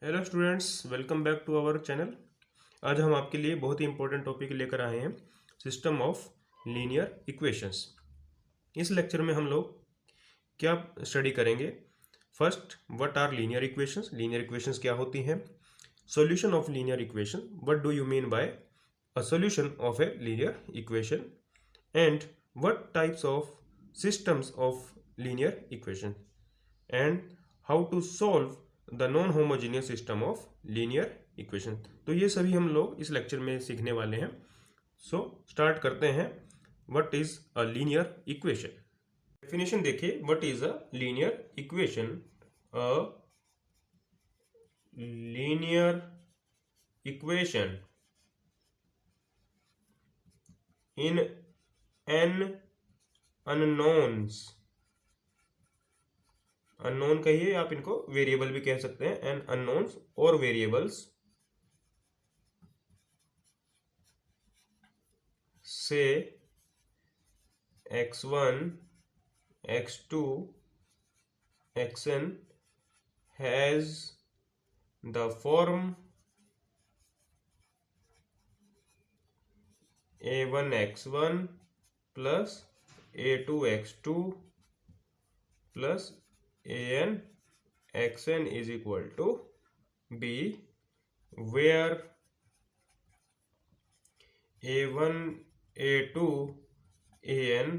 Hello students, welcome back to our channel. आज हम आपके लिए बहुत ही इंपॉर्टेंट टॉपिक लेकर आए हैं, सिस्टम ऑफ लीनियर इक्वेशंस। इस लेक्चर में हम लोग क्या स्टडी करेंगे? First, what are linear equations? Linear equations क्या होती हैं? Solution of linear equation, what do you mean by a solution of a linear equation? And what types of systems of linear equation? And how to solve the non homogeneous system of linear equation. तो ये सभी हम लोग इस lecture में सीखने वाले हैं। सो स्टार्ट करते हैं। What is a linear equation? Definition देखिए, what is a linear equation? A linear equation in n unknowns, unknown कहिए, आप इनको वेरिएबल भी कह सकते हैं, एन अननोन्स और वेरिएबल्स से x1 x2 xn has the form a1 x1 plus a2 x2 plus an xn is equal to b, where a1 a2 an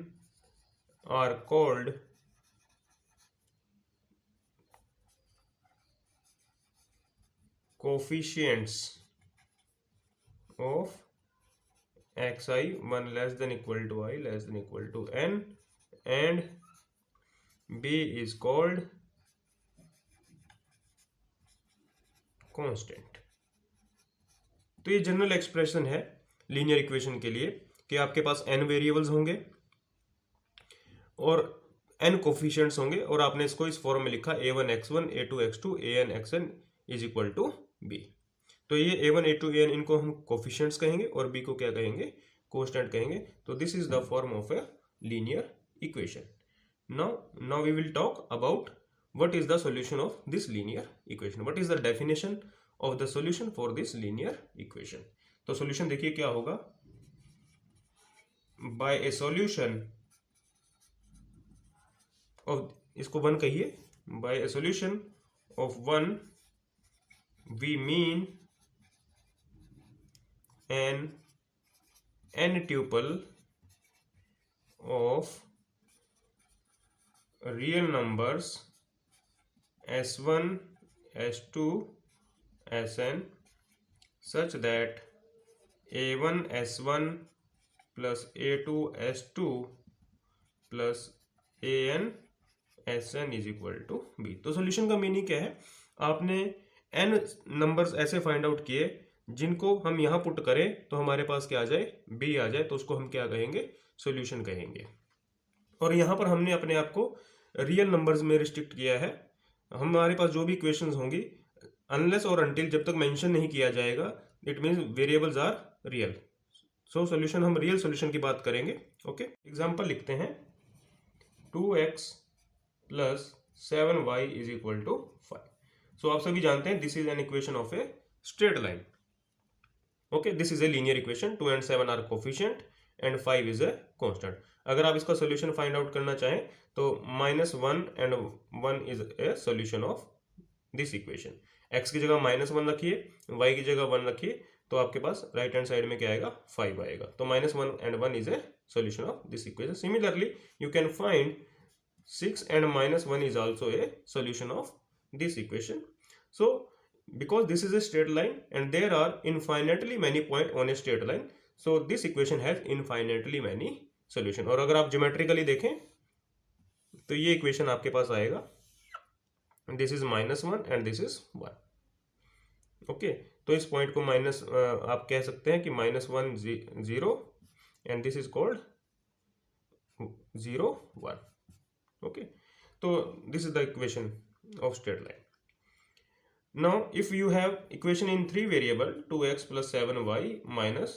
are called coefficients of xi 1 less than equal to I less than equal to n, and b is called constant। तो ये general expression है linear equation के लिए कि आपके पास n variables होंगे और n coefficients होंगे, और आपने इसको इस फॉर्म में लिखा a1 x1 a2 x2 an xn is equal to b। तो ये a1 a2 an इनको हम कोफिशिएंट्स कहेंगे और b को क्या कहेंगे? कांस्टेंट कहेंगे। तो this is the form of a linear equation. Now we will talk about what is the solution of this linear equation, what is the definition of the solution for this linear equation। तो solution देखिए क्या होगा? by a solution of, इसको one कहिए, by a solution of one we mean an n tuple of real numbers s1 s2 sn such that a1 s1 plus a2 s2 plus an sn is equal to b। तो solution का meaning क्या है? आपने n numbers ऐसे find out किए जिनको हम यहाँ पुट करें तो हमारे पास क्या आ जाए? b आ जाए। तो उसको हम क्या कहेंगे? सॉल्यूशन कहेंगे। और यहाँ पर हमने अपने आप को रियल नंबर्स में रिस्ट्रिक्ट किया है। हमारे पास जो भी इक्वेशंस होंगी, अनलेस और अनटिल जब तक मेंशन नहीं किया जाएगा, it means variables are real. So solution, हम रियल सॉल्यूशन की बात करेंगे। ओके, एग्जांपल लिखते हैं 2x plus 7y is equal to 5। So आप सभी जानते हैं this is an equation of a straight line. Okay, this is a linear equation. 2 and 7 are coefficient and 5 is a constant. अगर आप इसका सॉल्यूशन फाइंड आउट करना चाहें तो -1 and 1 is a solution of this equation. x की जगह -1 रखिए, y की जगह 1 रखिए, तो आपके पास राइट हैंड साइड में क्या आएगा? 5 आएगा। तो -1 and 1 is A solution of this equation। Similarly, you can find 6 and -1 is also a solution of this equation। So, because this is a straight line and there are infinitely many points on a straight line, so this equation has infinitely many solution। और अगर आप geometrically देखें तो ये equation आपके पास आएगा, this is -1 and this is 1। Okay, तो इस पॉइंट को माइनस, आप कह सकते हैं कि -1 0 and this is called 0 1। Okay, तो this is the equation of straight line. Now, if you have equation in 3 variable 2x plus 7y minus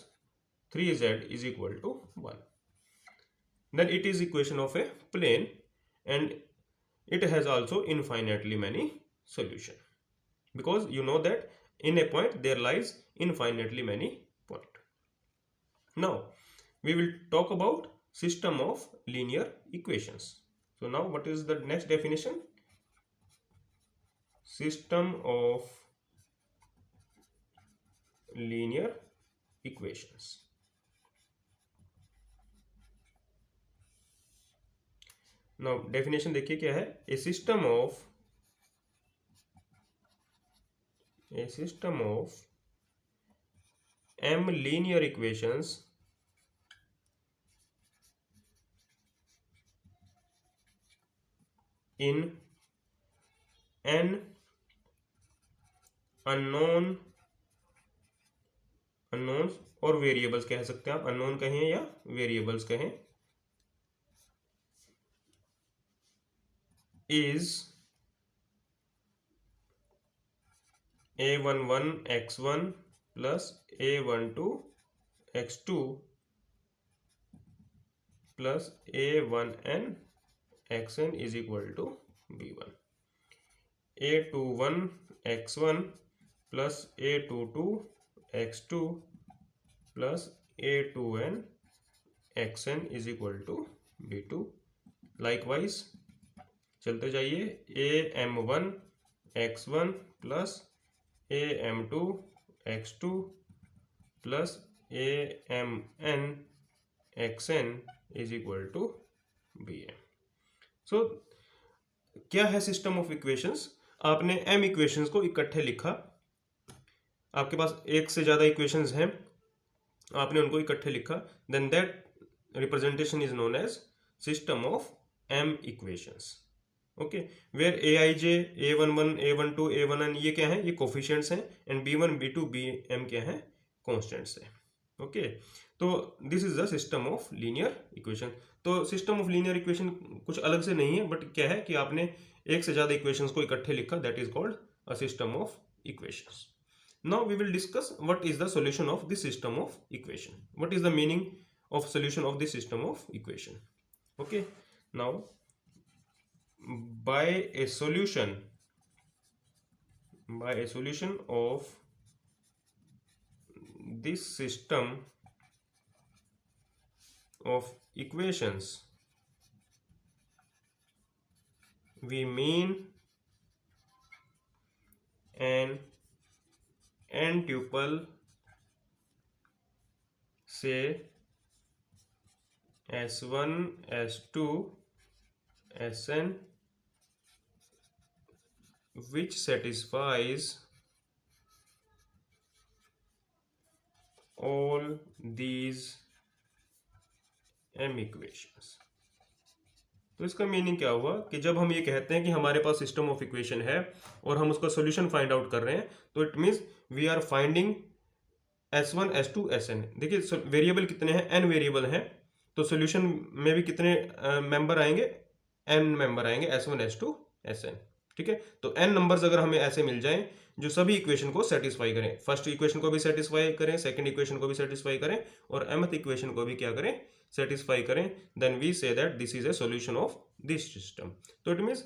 3z is equal to 1, then it is equation of a plane and it has also infinitely many solution। because you know that in a point there lies infinitely many points. Now we will talk about system of linear equations. So now what is the next definition? System of linear equations. Now definition देखिए क्या है. A system of m linear equations in n unknowns और variables कह सकते हैं आप, unknown कहें या वेरिएबल्स कहें, is a11 x1 plus a12 x2 plus a1n xn is equal to b1. a21 x1 plus a22 x2 plus a2n xn is equal to b2. Likewise चलते जाइए, am1 x1 plus am2 x2 plus amn xn is equal to bm. So क्या है system of equations? आपने m equations को इकट्ठे लिखा, आपके पास एक से ज़्यादा इक्वेशंस हैं, आपने उनको इकट्ठे लिखा, then that representation is known as system of m equations. Okay, where aij, a11, a12, a1n ये क्या है? ये कोफिशिएंट्स हैं, एंड b1, b2, bm क्या है? कॉन्स्टेंट्स हैं. ओके, तो this is the system of linear equation. तो सिस्टम ऑफ लीनियर इक्वेशन कुछ अलग से नहीं है, बट क्या है कि आपने एक से ज़्यादा इक्वेशंस को इकट्ठे लिखा, that is called a system of equations. Now we will discuss what is the solution of this system of equation. What is the meaning of solution of this system of equation. Okay, now by a solution of this system of equations we mean an n-tuple, say s1 s2 sn, which satisfies all these m equations. तो इसका meaning क्या हुआ कि जब हम ये कहते हैं कि हमारे पास सिस्टम ऑफ इक्वेशन है और हम उसका सॉल्यूशन फाइंड आउट कर रहे हैं, तो it means we are finding s1 s2 sn. देखिए वेरिएबल कितने हैं? n वेरिएबल हैं, तो सॉल्यूशन में भी कितने मेंबर आएंगे? n मेंबर आएंगे, s1 s2 sn. ठीक है, तो n नंबर्स अगर हमें ऐसे मिल जाएं जो सभी इक्वेशन को सेटिस्फाई करें, फर्स्ट इक्वेशन को भी सेटिस्फाई करें, सेकंड इक्वेशन को भी सेटिस्फाई करें और mth इक्वेशन को भी क्या करें? सेटिस्फाई करें, then we say that this is a solution of this system. तो इट मीन्स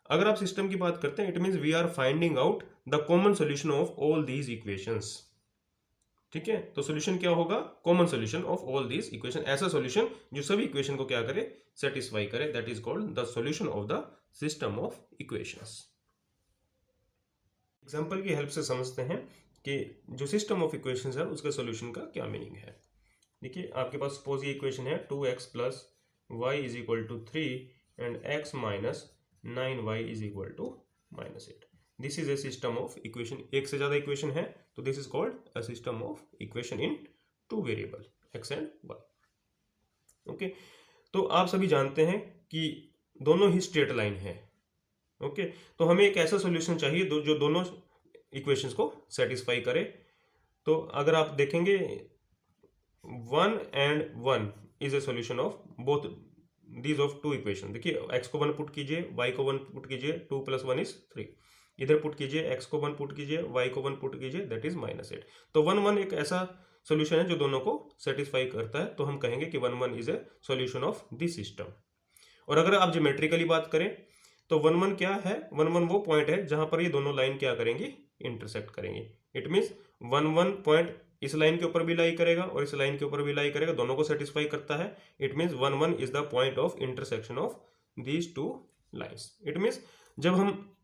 अगर आप सिस्टम की बात करते हैं, it means we are finding out the common solution of all these equations. ठीक है, तो सॉल्यूशन क्या होगा? Common solution of all these equation. ऐसा सॉल्यूशन जो सभी इक्वेशन को क्या करे? सेटिस्फाई करे, that is called the solution of the system of equations. Example की हेल्प से समझते हैं कि जो सिस्टम ऑफ इक्वेशंस है उसका सॉल्यूशन का क्या मीनिंग है. देखिए आपके पास सपोज ये इक्वेशन है 2x plus y is equal to 3 and x minus 9y is equal to -8. This is a system of equation. एक से ज़्यादा इक्वेशन है तो this is called a system of equation in two variable x and y. Okay, तो आप सभी जानते हैं कि दोनों ही स्ट्रेट लाइन है. ओके, तो हमें एक ऐसा सॉल्यूशन चाहिए जो दोनों इक्वेशंस को सेटिस्फाई करे. तो अगर आप देखेंगे 1 and 1 is a solution of both these of two equation. देखिए x को 1 पुट कीजिए, y को 1 पुट कीजिए, 2 + 1 = 3. इधर पुट कीजिए, x को 1 पुट कीजिए, y को 1 पुट कीजिए, दैट इज -8. तो 1 1 एक ऐसा सॉल्यूशन है जो दोनों को सेटिस्फाई करता है, तो हम कहेंगे कि 1 1 is a solution of this system. और अगर आप ज्योमेट्रिकली बात करें तो 1 1 क्या है? 1 1 वो पॉइंट है जहां पर ये दोनों लाइन क्या करेंगी? इंटरसेक्ट करेंगे। It means one one point इस लाइन के ऊपर भी लाई करेगा और इस लाइन के ऊपर भी लाई करेगा, दोनों को सेटिस्फाई करता है। It means one one is the point of intersection of these two lines. It means जब हम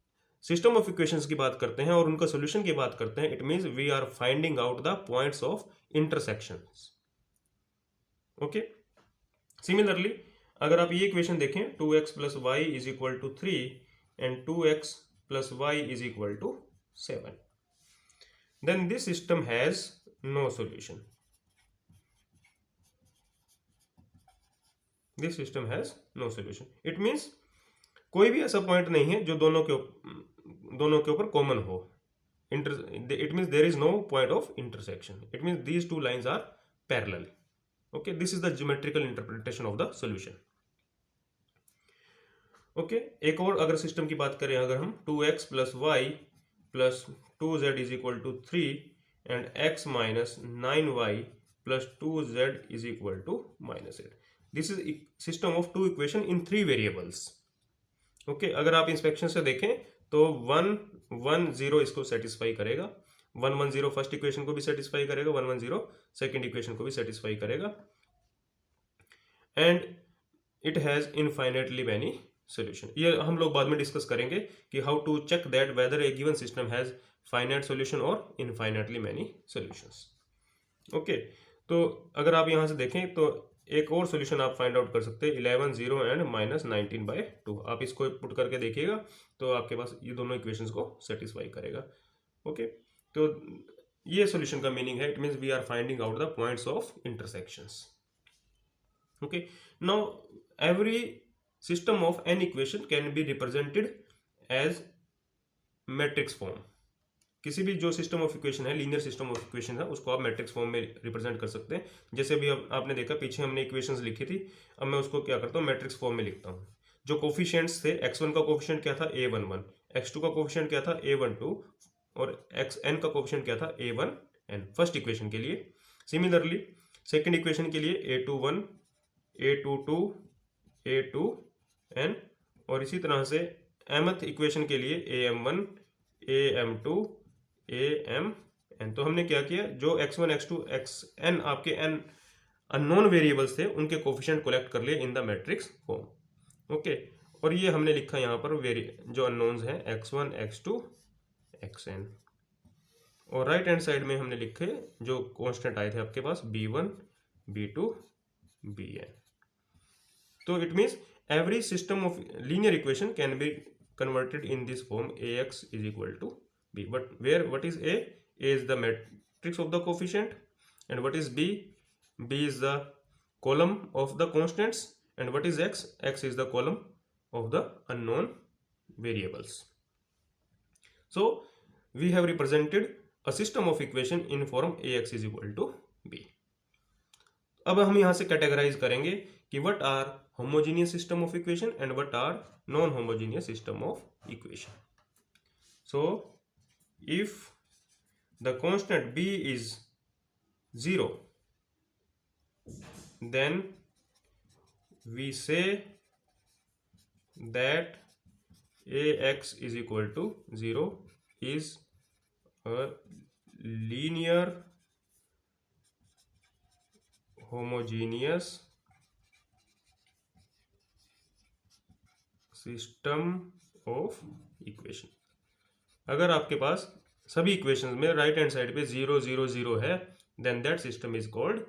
सिस्टम ऑफ इक्वेशंस की बात करते हैं और उनका सोल्यूशन की बात करते हैं, it means we are finding out the points of intersections. Okay, similarly अगर आप ये इक्वेशन देखें 2x plus y is equal to 3 and 2x plus y is equal to 7, then this system has no solution. This system has no solution. It means कोई भी ऐसा point नहीं है जो दोनों के ऊपर कॉमन हो। It means there is no point of intersection. It means these two lines are parallel. Okay, this is the geometrical interpretation of the solution. Okay, एक और अगर सिस्टम की बात करें, अगर हम 2x plus y plus 2z is equal to 3 and x minus 9y plus 2z is equal to -8, this is system of two equation in 3 variables. Okay, अगर आप इंस्पेक्शन से देखें तो 1 1 0 इसको सेटिस्फाई करेगा, 1 1 0 फर्स्ट इक्वेशन को भी सेटिस्फाई करेगा, 1 1 0 सेकेंड इक्वेशन को भी सेटिस्फाई करेगा, and it has infinitely many solution. ये हम लोग बाद में डिस्कस करेंगे कि how to check that whether a given system has finite solution और इनफाइनाइटली मैनी सॉल्यूशंस। ओके, तो अगर आप यहाँ से देखें तो एक और सोल्यूशन आप फाइंड आउट कर सकते हैं, 11 0 एंड -19/2। आप इसको पुट करके देखिएगा तो आपके पास ये दोनों इक्वेशंस को सेटिस्फाई करेगा। ओके, तो ये सोल्यूशन का मीनिंग है, it means we are finding out the points of intersections. Okay, now every system of n equation can be represented as matrix form. किसी भी जो सिस्टम ऑफ इक्वेशन है, लीनियर सिस्टम ऑफ इक्वेशन है, उसको आप matrix form में represent कर सकते हैं। जैसे अभी आपने देखा पीछे हमने इक्वेशंस लिखी थी, अब मैं उसको क्या करता हूँ, मैट्रिक्स फॉर्म में लिखता हूँ। जो कोफिशिएंट्स थे, x1 का कोफिशिएंट क्या था, a11, x2 का कोफिशिएंट क्या था, a12, और xn का कोफिशिएंट क्या था, a1n, फर्स्ट इक्वेशन के लिए। सिमिलरली सेकेंड इक्वेशन के लिए a21, a22, a2n, और इसी तरह से mth इक्वेशन के लिए am1, am2, amn। तो हमने क्या किया, जो x1 x2 xn आपके n अननोन वेरिएबल्स थे उनके कोफिशिएंट कलेक्ट कर लिए in the matrix form. Okay, और ये हमने लिखा यहाँ पर जो अननोन्स हैं x1 x2 xn, और राइट हैंड साइड में हमने लिखे जो कांस्टेंट आए थे आपके पास b1 b2 bn। तो it means every system of linear equation can be converted in this form, ax is equal to b. But what is a? A is the matrix of the coefficient, and what is b? B is the column of the constants, and what is x? X is the column of the unknown variables. So we have represented a system of equation in form ax is equal to b. अब हम यहाँ से categorise करेंगे कि what are homogeneous system of equation and what are non-homogeneous system of equation. So if the constant b is 0, then we say that ax is equal to 0 is a linear homogeneous system of equation. अगर आपके पास सभी equations में right hand side पे 0 0 0 है, then that system is called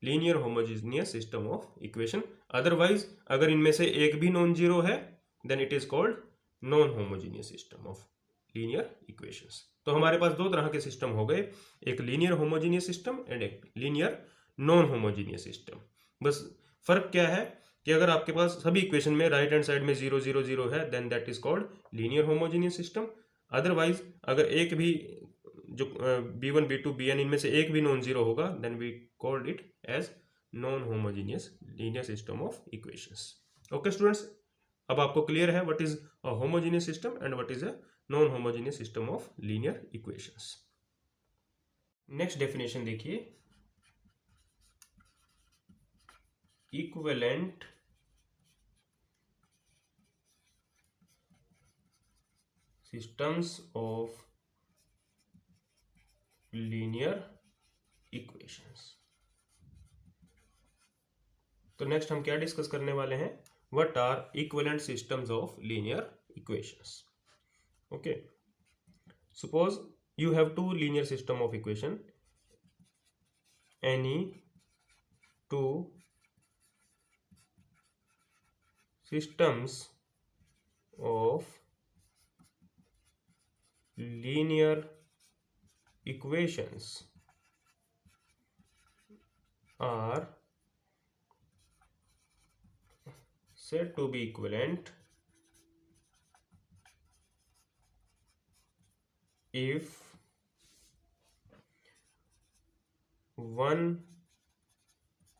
linear homogeneous system of equation. Otherwise अगर इनमें से एक भी नॉन जीरो है, then it is called non homogeneous system of linear equations. तो हमारे पास दो तरह के सिस्टम हो गए, एक लीनियर होमोजेनियस सिस्टम एंड एक लीनियर नॉन होमोजेनियस सिस्टम। बस फर्क क्या है कि अगर आपके पास सभी इक्वेशन में राइट हैंड साइड में 0 0 0 है, then that is called linear homogeneous system. Otherwise अगर एक भी जो b1 b2 bn इनमें से एक भी नॉन जीरो होगा, then we called it as non homogeneous linear system of equations. Okay students, अब आपको क्लियर है what is a homogeneous system and what is a non homogeneous system of linear equations. Next definition देखिए, equivalent systems of linear equations. तो next हम क्या discuss करने वाले हैं, what are equivalent systems of linear equations. Okay, suppose you have two linear system of equation, any two systems of linear equations are said to be equivalent if one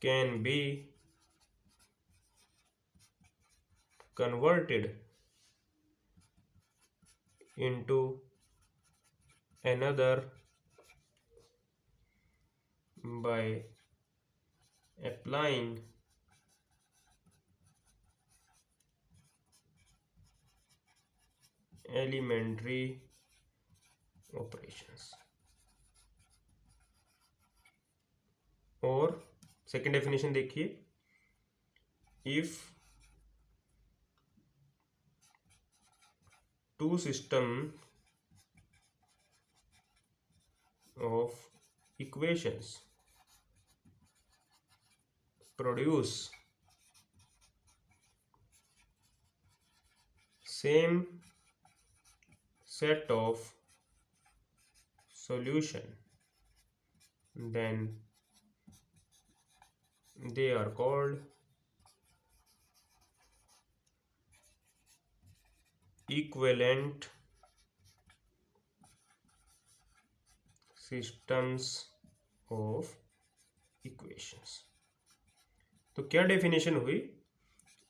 can be converted into another by applying elementary operations। और second definition देखिए, if two system of equations produce same set of solution, then they are called equivalent systems of equations। तो क्या definition हुई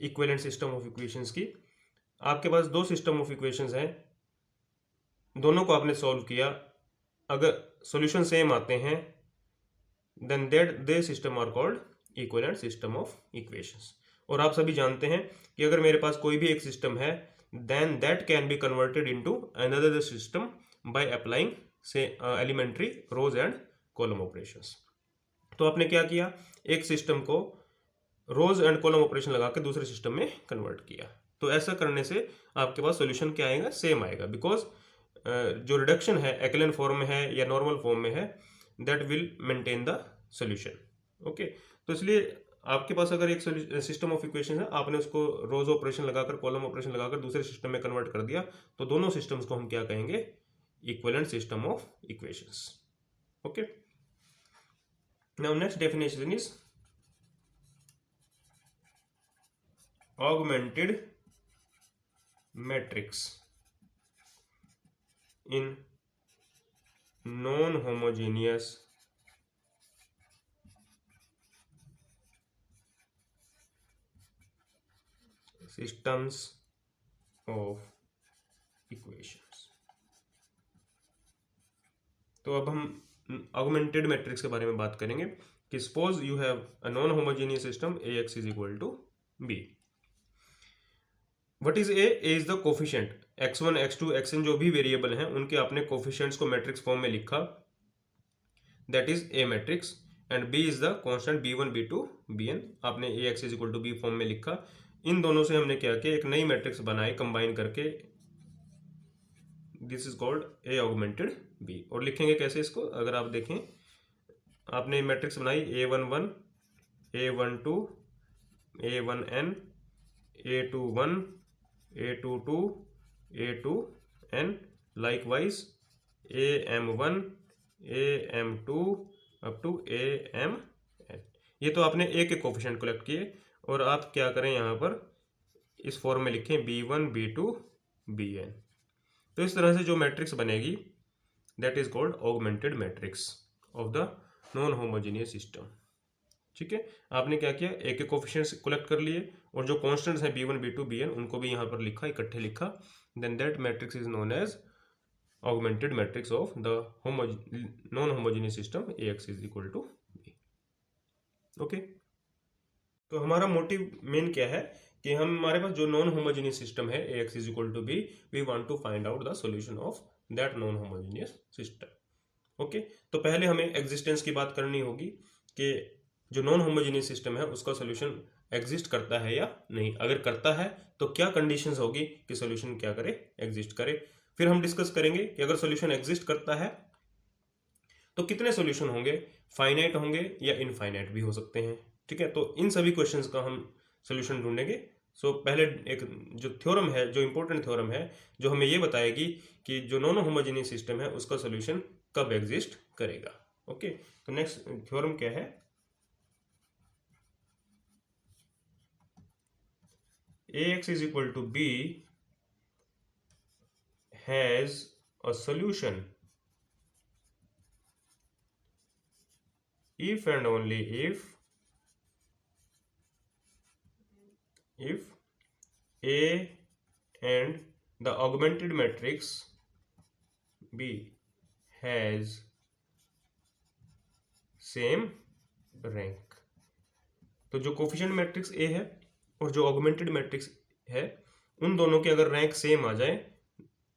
equivalent system of equations की। आपके पास दो system of equations हैं, दोनों को आपने सॉल्व किया, अगर सॉल्यूशन सेम आते हैं then that they system are called equivalent system of equations. और आप सभी जानते हैं कि अगर मेरे पास कोई भी एक सिस्टम है then that can be converted into another system by applying से elementary rows and column operations. तो आपने क्या किया, एक सिस्टम को रोज एंड कॉलम ऑपरेशन लगा के दूसरे सिस्टम में कन्वर्ट किया। तो ऐसा करने से आपके पास सॉल्यूशन क्या आएगा, सेम आएगा, बिकॉज जो रिडक्शन है एक्लन फॉर्म में है या नॉर्मल फॉर्म में है that will maintain the solution. Okay, तो इसलिए आपके पास अगर एक सिस्टम ऑफ इक्वेशन है, आपने उसको रोज ऑपरेशन लगाकर कॉलम ऑपरेशन लगाकर दूसरे सिस्टम में कन्वर्ट कर दिया, तो दोनों सिस्टम्स को हम क्या कहेंगे, equivalent system of equations. Okay, now next definition is augmented matrix in non-homogeneous systems of equations। तो अब हम ऑगमेंटेड मैट्रिक्स के बारे में बात करेंगे कि suppose you have a non homogeneous system ax is equal to b। What is A is the coefficient, x1 x2 xn जो भी वेरिएबल हैं उनके आपने कोफिशिएंट्स को मैट्रिक्स फॉर्म में लिखा, that is A matrix, and b is the constant b1 b2 bn, आपने ax is equal to b form में लिखा। इन दोनों से हमने क्या किया, एक नई मैट्रिक्स बनाई कंबाइन करके, this is called a augmented b। और लिखेंगे कैसे इसको, अगर आप देखें, आपने मैट्रिक्स बनाई a11 a12 a1n a21 a22 a2n, likewise am1 am2 up to amn। ये तो आपने ए के कोफिशिएंट कलेक्ट किए, और आप क्या करें यहाँ पर इस फॉर्म में लिखें b1 b2 bn। तो इस तरह से जो मैट्रिक्स बनेगी that is called augmented matrix of the non homogeneous system. ठीक है, आपने क्या किया, ए के कोफिशिएंट्स कलेक्ट कर लिए और जो कांस्टेंट्स हैं b1 b2 bn उनको भी यहाँ पर लिखा, इकट्ठे लिखा, then that matrix is known as augmented matrix of the non homogeneous system ax is equal to b। Okay, तो हमारा मोटिव मेन क्या है कि हमारे पास जो नॉन होमोजेनियस सिस्टम है ax is equal to b, we want to find out the solution of that non homogeneous system. Okay, तो पहले हमें एग्जिस्टेंस की बात करनी होगी कि जो नॉन होमोजेनियस सिस्टम है उसका सोल्यूशन एग्जिस्ट करता है या नहीं। अगर करता है तो क्या कंडीशंस होगी कि सोल्यूशन क्या करे, एग्जिस्ट करे। फिर हम डिस्कस करेंगे कि अगर सोल्यूशन एग्जिस्ट करता है तो कितने सोल्यूशन होंगे, फाइनाइट होंगे या इनफाइनाइट भी हो सकते हैं। ठीक है, तो इन सभी क्वेश्चंस का हम सोल्यूशन ढूंढेंगे। सो पहले एक जो थ्योरम है, जो इंपॉर्टेंट थ्योरम है, जो हमें ये बताएगी कि जो नॉन होमोजेनियस सिस्टम है उसका सोल्यूशन कब एग्जिस्ट करेगा। ओके, तो नेक्स्ट थ्योरम क्या है, ax is equal to b has a solution if and only if a and the augmented matrix b has same rank। तो जो कोफिशिएंट मैट्रिक्स ए है और जो ऑगमेंटेड मैट्रिक्स है उन दोनों के अगर रैंक सेम आ जाए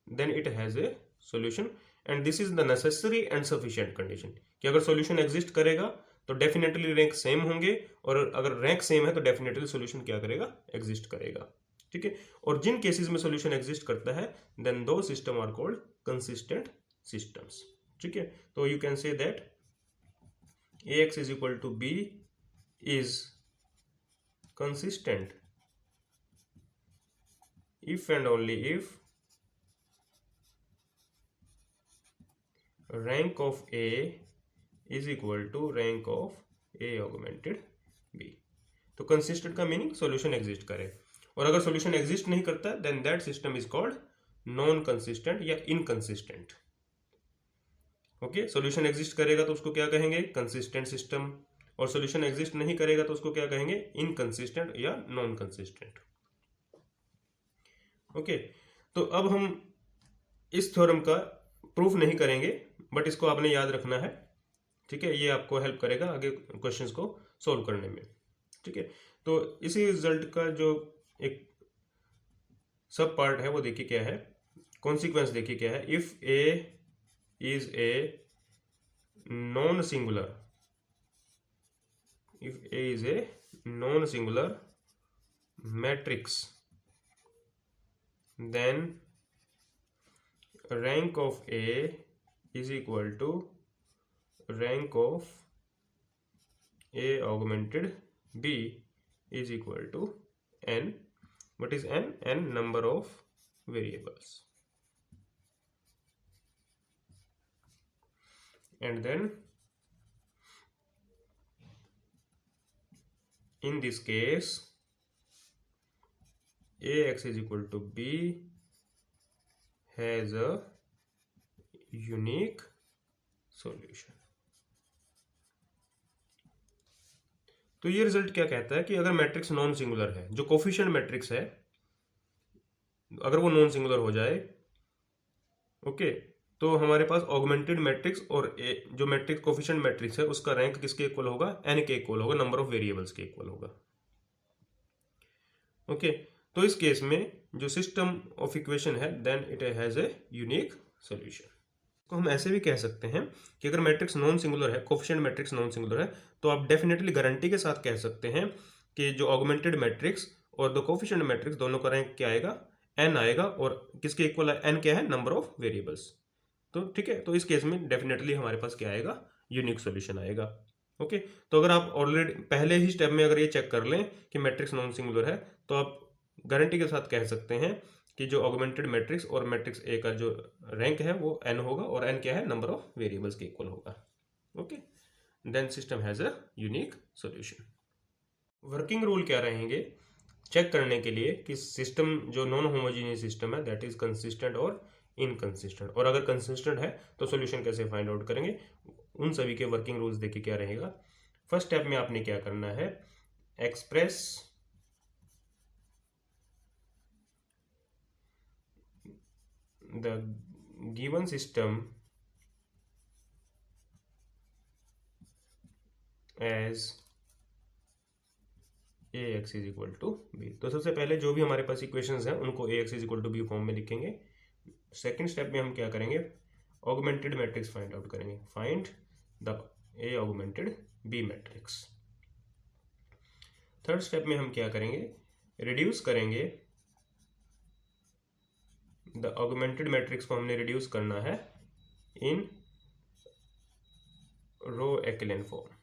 then it has a solution and this is the necessary and sufficient condition कि अगर सॉल्यूशन एग्जिस्ट करेगा तो डेफिनेटली रैंक सेम होंगे और अगर रैंक सेम है तो डेफिनेटली सॉल्यूशन क्या करेगा, एग्जिस्ट करेगा। ठीक है, और जिन केसेस में सॉल्यूशन एग्जिस्ट करता है देन दो system are called consistent systems. ठीक है, तो you can say that ax is equal to b is consistent if and only if rank of a is equal to rank of a augmented b। तो consistent का meaning solution exist करे, और अगर solution exist नहीं करता then that system is called non consistent या inconsistent. Okay, solution exist करेगा तो उसको क्या कहेंगे, कंसिस्टेंट सिस्टम, और सॉल्यूशन एग्जिस्ट नहीं करेगा तो उसको क्या कहेंगे, इनकंसिस्टेंट या नॉन कंसिस्टेंट। ओके, तो अब हम इस थ्योरम का प्रूफ नहीं करेंगे बट इसको आपने याद रखना है। ठीक है, ये आपको हेल्प करेगा आगे क्वेश्चंस को सॉल्व करने में। ठीक है, तो इसी रिजल्ट का जो एक सब पार्ट है वो देखिए क्या है, कॉन्सिक्वेंस देखिए क्या है। If A is a non-singular, if A is a non-singular matrix then rank of A is equal to rank of A augmented B is equal to n. What is n? N number of variables. And then in this case ax is equal to b has a unique solution। तो ये result क्या कहता है कि अगर matrix non singular है, जो coefficient matrix है अगर वो नॉन सिंगुलर हो जाए, ओके, तो हमारे पास ऑगमेंटेड मैट्रिक्स और जो मैट्रिक्स कोफिशिएंट मैट्रिक्स है उसका रैंक किसके इक्वल होगा, एन के इक्वल होगा, नंबर ऑफ वेरिएबल्स के इक्वल होगा। ओके, तो इस केस में जो सिस्टम ऑफ इक्वेशन है then it has a unique solution. तो हम ऐसे भी कह सकते हैं कि अगर मैट्रिक्स नॉन सिंगुलर है, कोफिशिएंट मैट्रिक्स नॉन सिंगुलर है, तो आप डेफिनेटली गारंटी के साथ कह सकते हैं कि जो ऑगमेंटेड मैट्रिक्स और द कोफिशिएंट मैट्रिक्स दोनों का रैंक क्या आएगा, एन आएगा, और किसके इक्वल है, एन क्या है, नंबर ऑफ वेरिएबल्स। तो ठीक है, तो इस केस में डेफिनेटली हमारे पास क्या आएगा, यूनिक सॉल्यूशन आएगा। ओके, तो अगर आप ऑलरेडी पहले ही स्टेप में अगर ये चेक कर लें कि मैट्रिक्स नॉन सिंगुलर है तो आप गारंटी के साथ कह सकते हैं कि जो ऑगमेंटेड मैट्रिक्स और मैट्रिक्स ए का जो रैंक है वो एन होगा, और एन क्या है, नंबर ऑफ वेरिएबल्स के इक्वल होगा। Okay, then system has a unique solution. Working rule क्या रहेंगे चेक करने के लिए कि सिस्टम जो नॉन होमोजेनियस सिस्टम है दैट इज कंसिस्टेंट और इनकंसिस्टेंट, और अगर कंसिस्टेंट है तो सॉल्यूशन कैसे फाइंड आउट करेंगे, उन सभी के वर्किंग रूल्स देखिए क्या रहेगा। फर्स्ट स्टेप में आपने क्या करना है, express the given system as ax is equal to B. तो सबसे पहले जो भी हमारे पास इक्वेशंस हैं उनको ax is equal to B form में लिखेंगे। सेकेंड स्टेप में हम क्या करेंगे, ऑगमेंटेड मैट्रिक्स फाइंड आउट करेंगे। Find the A augmented B matrix. Third step में हम क्या करेंगे, रिड्यूस करेंगे द ऑगमेंटेड मैट्रिक्स को हमने रिड्यूस करना है इन रो एक्लेन फॉर्म।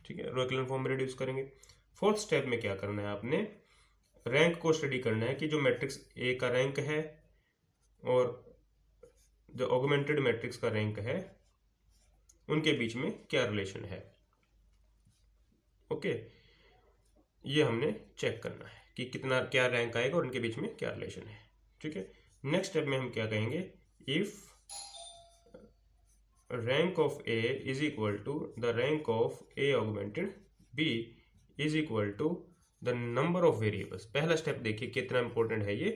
ठीक है, रो एक्लेन फॉर्म में रिड्यूस करेंगे। फोर्थ स्टेप में क्या करना है, आपने रैंक को स्टडी करना है कि जो मैट्रिक्स ए का रैंक है और जो ऑगमेंटेड मैट्रिक्स का रैंक है उनके बीच में क्या रिलेशन है। ओके, ये हमने चेक करना है कि कितना क्या रैंक आएगा और उनके बीच में क्या रिलेशन है। ठीक है, नेक्स्ट स्टेप में हम क्या कहेंगे, if rank of A is equal to the rank of A augmented B is equal to the number of variables. पहला स्टेप देखिए कितना इंपॉर्टेंट है ये,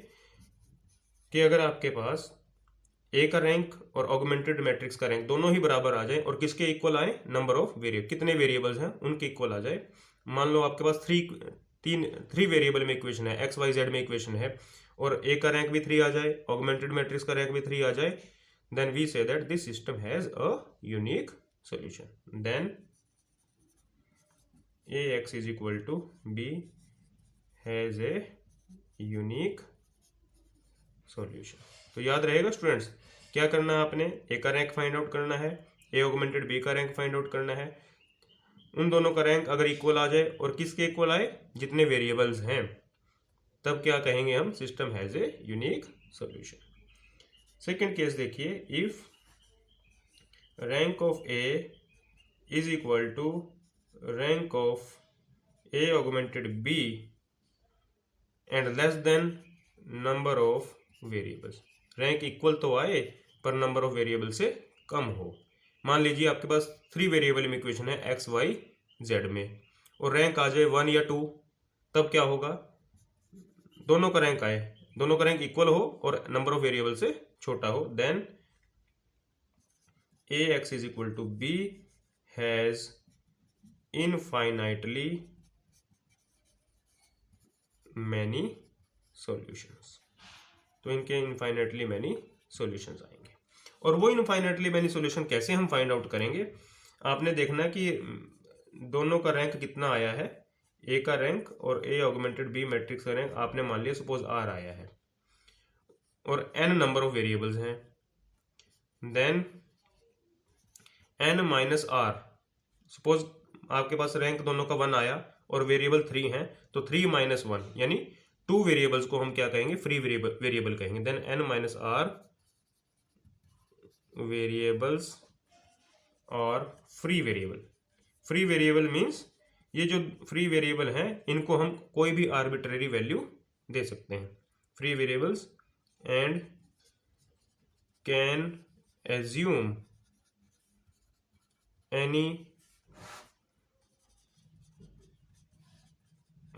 कि अगर आपके पास ए का रैंक और ऑगमेंटेड मैट्रिक्स का रैंक दोनों ही बराबर आ जाए और किसके इक्वल आए, नंबर ऑफ वेरिएबल, कितने वेरिएबल्स हैं उनके इक्वल आ जाए। मान लो आपके पास थ्री वेरिएबल में इक्वेशन है, एक्स वाई जेड में इक्वेशन है और ए का रैंक भी 3 आ जाए, ऑगमेंटेड मैट्रिक्स का रैंक भी 3 आ जाए, then we say that this system has a unique solution. Then ax is equal to b has a unique solution. तो याद रहेगा स्टूडेंट्स, क्या करना है आपने, ए का रैंक फाइंड आउट करना है, ए ऑगमेंटेड बी का रैंक फाइंड आउट करना है। उन दोनों का रैंक अगर इक्वल आ जाए और किसके इक्वल आए, जितने वेरिएबल्स हैं, तब क्या कहेंगे हम, system has a unique solution. Second case देखिए, if rank of A is equal to rank of A augmented b and less than number of variables. Rank equal तो आए पर नंबर ऑफ वेरिएबल से कम हो। मान लीजिए आपके पास 3 वेरिएबल में इक्वेशन है एक्स वाई जेड में और रैंक आ जाए 1 या 2, तब क्या होगा, दोनों का रैंक आए, दोनों का रैंक इक्वल हो और नंबर ऑफ वेरिएबल से छोटा हो, then ax is equal to b has infinitely many solutions। तो इनके इनफाइनाइटली मैनी सॉल्यूशंस आएंगे। और वो इनफाइनाइटली मैनी सॉल्यूशन कैसे हम फाइंड आउट करेंगे, आपने देखना है कि दोनों का रैंक कितना आया है, ए का रैंक और ए ऑगमेंटेड बी मैट्रिक्स का रैंक आपने मान लिया सपोज आर आया है और n नंबर ऑफ वेरिएबल्स हैं, then n minus r, suppose आपके पास रैंक दोनों का 1 आया और वेरिएबल 3 हैं, तो 3 माइनस 1 यानी 2 वेरिएबल्स को हम क्या कहेंगे, फ्री वेरिएबल कहेंगे। Then n minus r variables और free variable. Free variable means ये जो फ्री वेरिएबल हैं इनको हम कोई भी आर्बिट्रेरी वैल्यू दे सकते हैं। Free variables and can assume any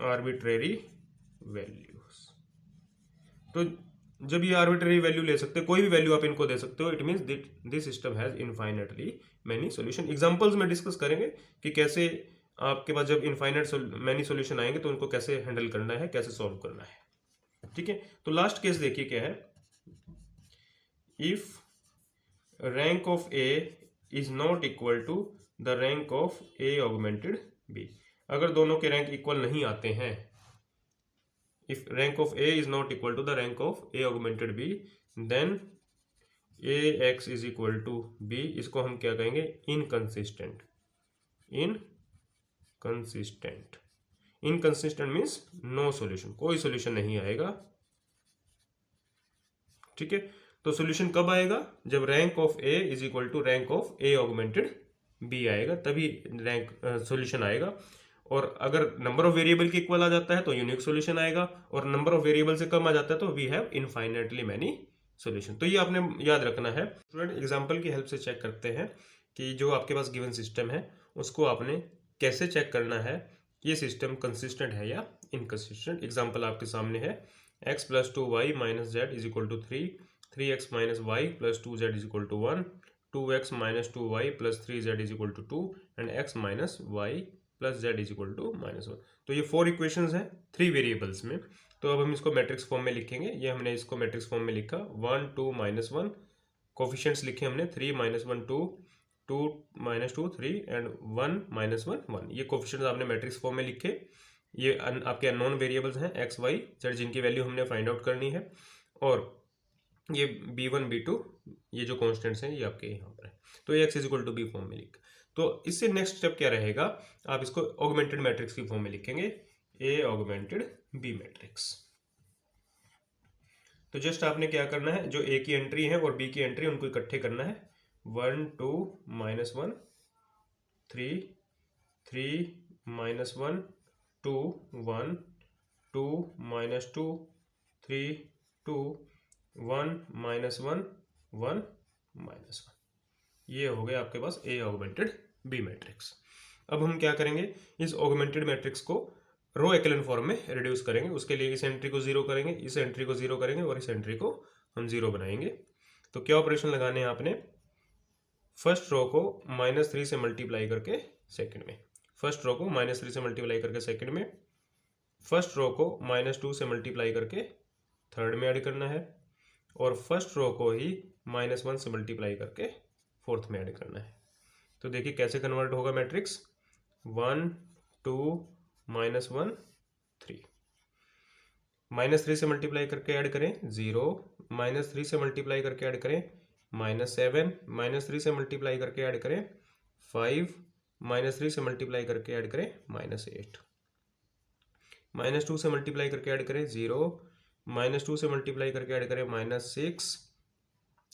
arbitrary values. तो जब ये आर्बिट्रेरी वैल्यू ले सकते हैं, कोई भी वैल्यू आप इनको दे सकते हो, it means this system has infinitely many solution. Examples में डिस्कस करेंगे कि कैसे आपके पास जब इनफाइनाइट मैनी सॉल्यूशन आएंगे तो उनको कैसे हैंडल करना है, कैसे सॉल्व करना है। ठीक है, तो लास्ट केस देखिए क्या है, if rank of A is not equal to the rank of A augmented B. अगर दोनों के रैंक इक्वल नहीं आते हैं, if rank of A is not equal to the rank of A augmented B, then A x is equal to B, इसको हम क्या कहेंगे, inconsistent. Inconsistent, inconsistent means no solution, कोई सॉल्यूशन नहीं आएगा। ठीक है, तो सॉल्यूशन कब आएगा, जब rank of A is equal to rank of A augmented B आएगा, तभी रैंक सॉल्यूशन आएगा। और अगर नंबर ऑफ वेरिएबल के इक्वल आ जाता है तो यूनिक सॉल्यूशन आएगा, और नंबर ऑफ वेरिएबल से कम आ जाता है तो we have infinitely many solution. तो ये आपने याद रखना है। स्टूडेंट एग्जांपल की हेल्प से चेक करते हैं कि जो आपके पास गिवन सिस्टम है उसको आपने कैसे चेक करना है, ये सिस्टम कंसिस्टेंट है या इनकंसिस्टेंट। एग्जांपल आपके सामने है, x plus 2y minus z is equal to 3, 3x minus y plus 2z is equal to 1, 2x minus 2y plus 3z is equal to 2 and x minus y plus z is equal to -1। तो ये 4 equations हैं 3 variables में। तो अब हम इसको matrix form में लिखेंगे। ये हमने इसको मैट्रिक्स फॉर्म में लिखा, 1 2 -1, कोफिशिएंट्स लिखे हमने 3 -1 2, 2 -2 3 एंड 1 -1 1। ये कोफिशिएंट्स आपने मैट्रिक्स फॉर्म में लिखे। ये आपके अननोन वेरिएबल्स हैं x y z, जिनकी वैल्यू हमने फाइंड आउट करनी है। और ये b1 b2 ये जो कॉन्स्टेंट्स हैं ये आपके यहाँ पर है। तो ये x = b फॉर्म में लिख। तो इससे नेक्स्ट स्टेप क्या रहेगा, आप इसको ऑगमेंटेड मैट्रिक्स की फॉर्म में लिखेंगे, a ऑगमेंटेड b मैट्रिक्स। तो जस्ट आपने क्या करना है, जो a की एंट्री है और b की एंट्री उनको इकट्ठे करना है। 1 2 -1 3 3 -1 2 1 2 -2 3 2 1 -1 1 -1। ये हो गया आपके पास a ऑगमेंटेड b मैट्रिक्स। अब हम क्या करेंगे, इस ऑगमेंटेड मैट्रिक्स को रो एक्लेन फॉर्म में रिड्यूस करेंगे। उसके लिए इस एंट्री को 0 करेंगे, इस एंट्री को 0 करेंगे और इस एंट्री को हम 0 बनाएंगे। तो क्या ऑपरेशन लगाने हैं आपने, फर्स्ट रो को -3 से मल्टीप्लाई करके सेकंड में, फर्स्ट रो को -3 से मल्टीप्लाई करके सेकंड में, फर्स्ट रो को -2 से मल्टीप्लाई करके थर्ड में ऐड करना है, और फर्स्ट रो को ही -1 से मल्टीप्लाई करके फोर्थ में ऐड करना है। तो देखिए कैसे कन्वर्ट होगा मैट्रिक्स, 1 2 -1 3, -3 से मल्टीप्लाई करके ऐड करें 0, -3 से मल्टीप्लाई करके ऐड करें -7, -3 से मल्टीप्लाई करके ऐड करें 5, -3 से मल्टीप्लाई करके ऐड करें -8, -2 से मल्टीप्लाई करके ऐड करें 0, -2 से मल्टीप्लाई करके ऐड करें -6,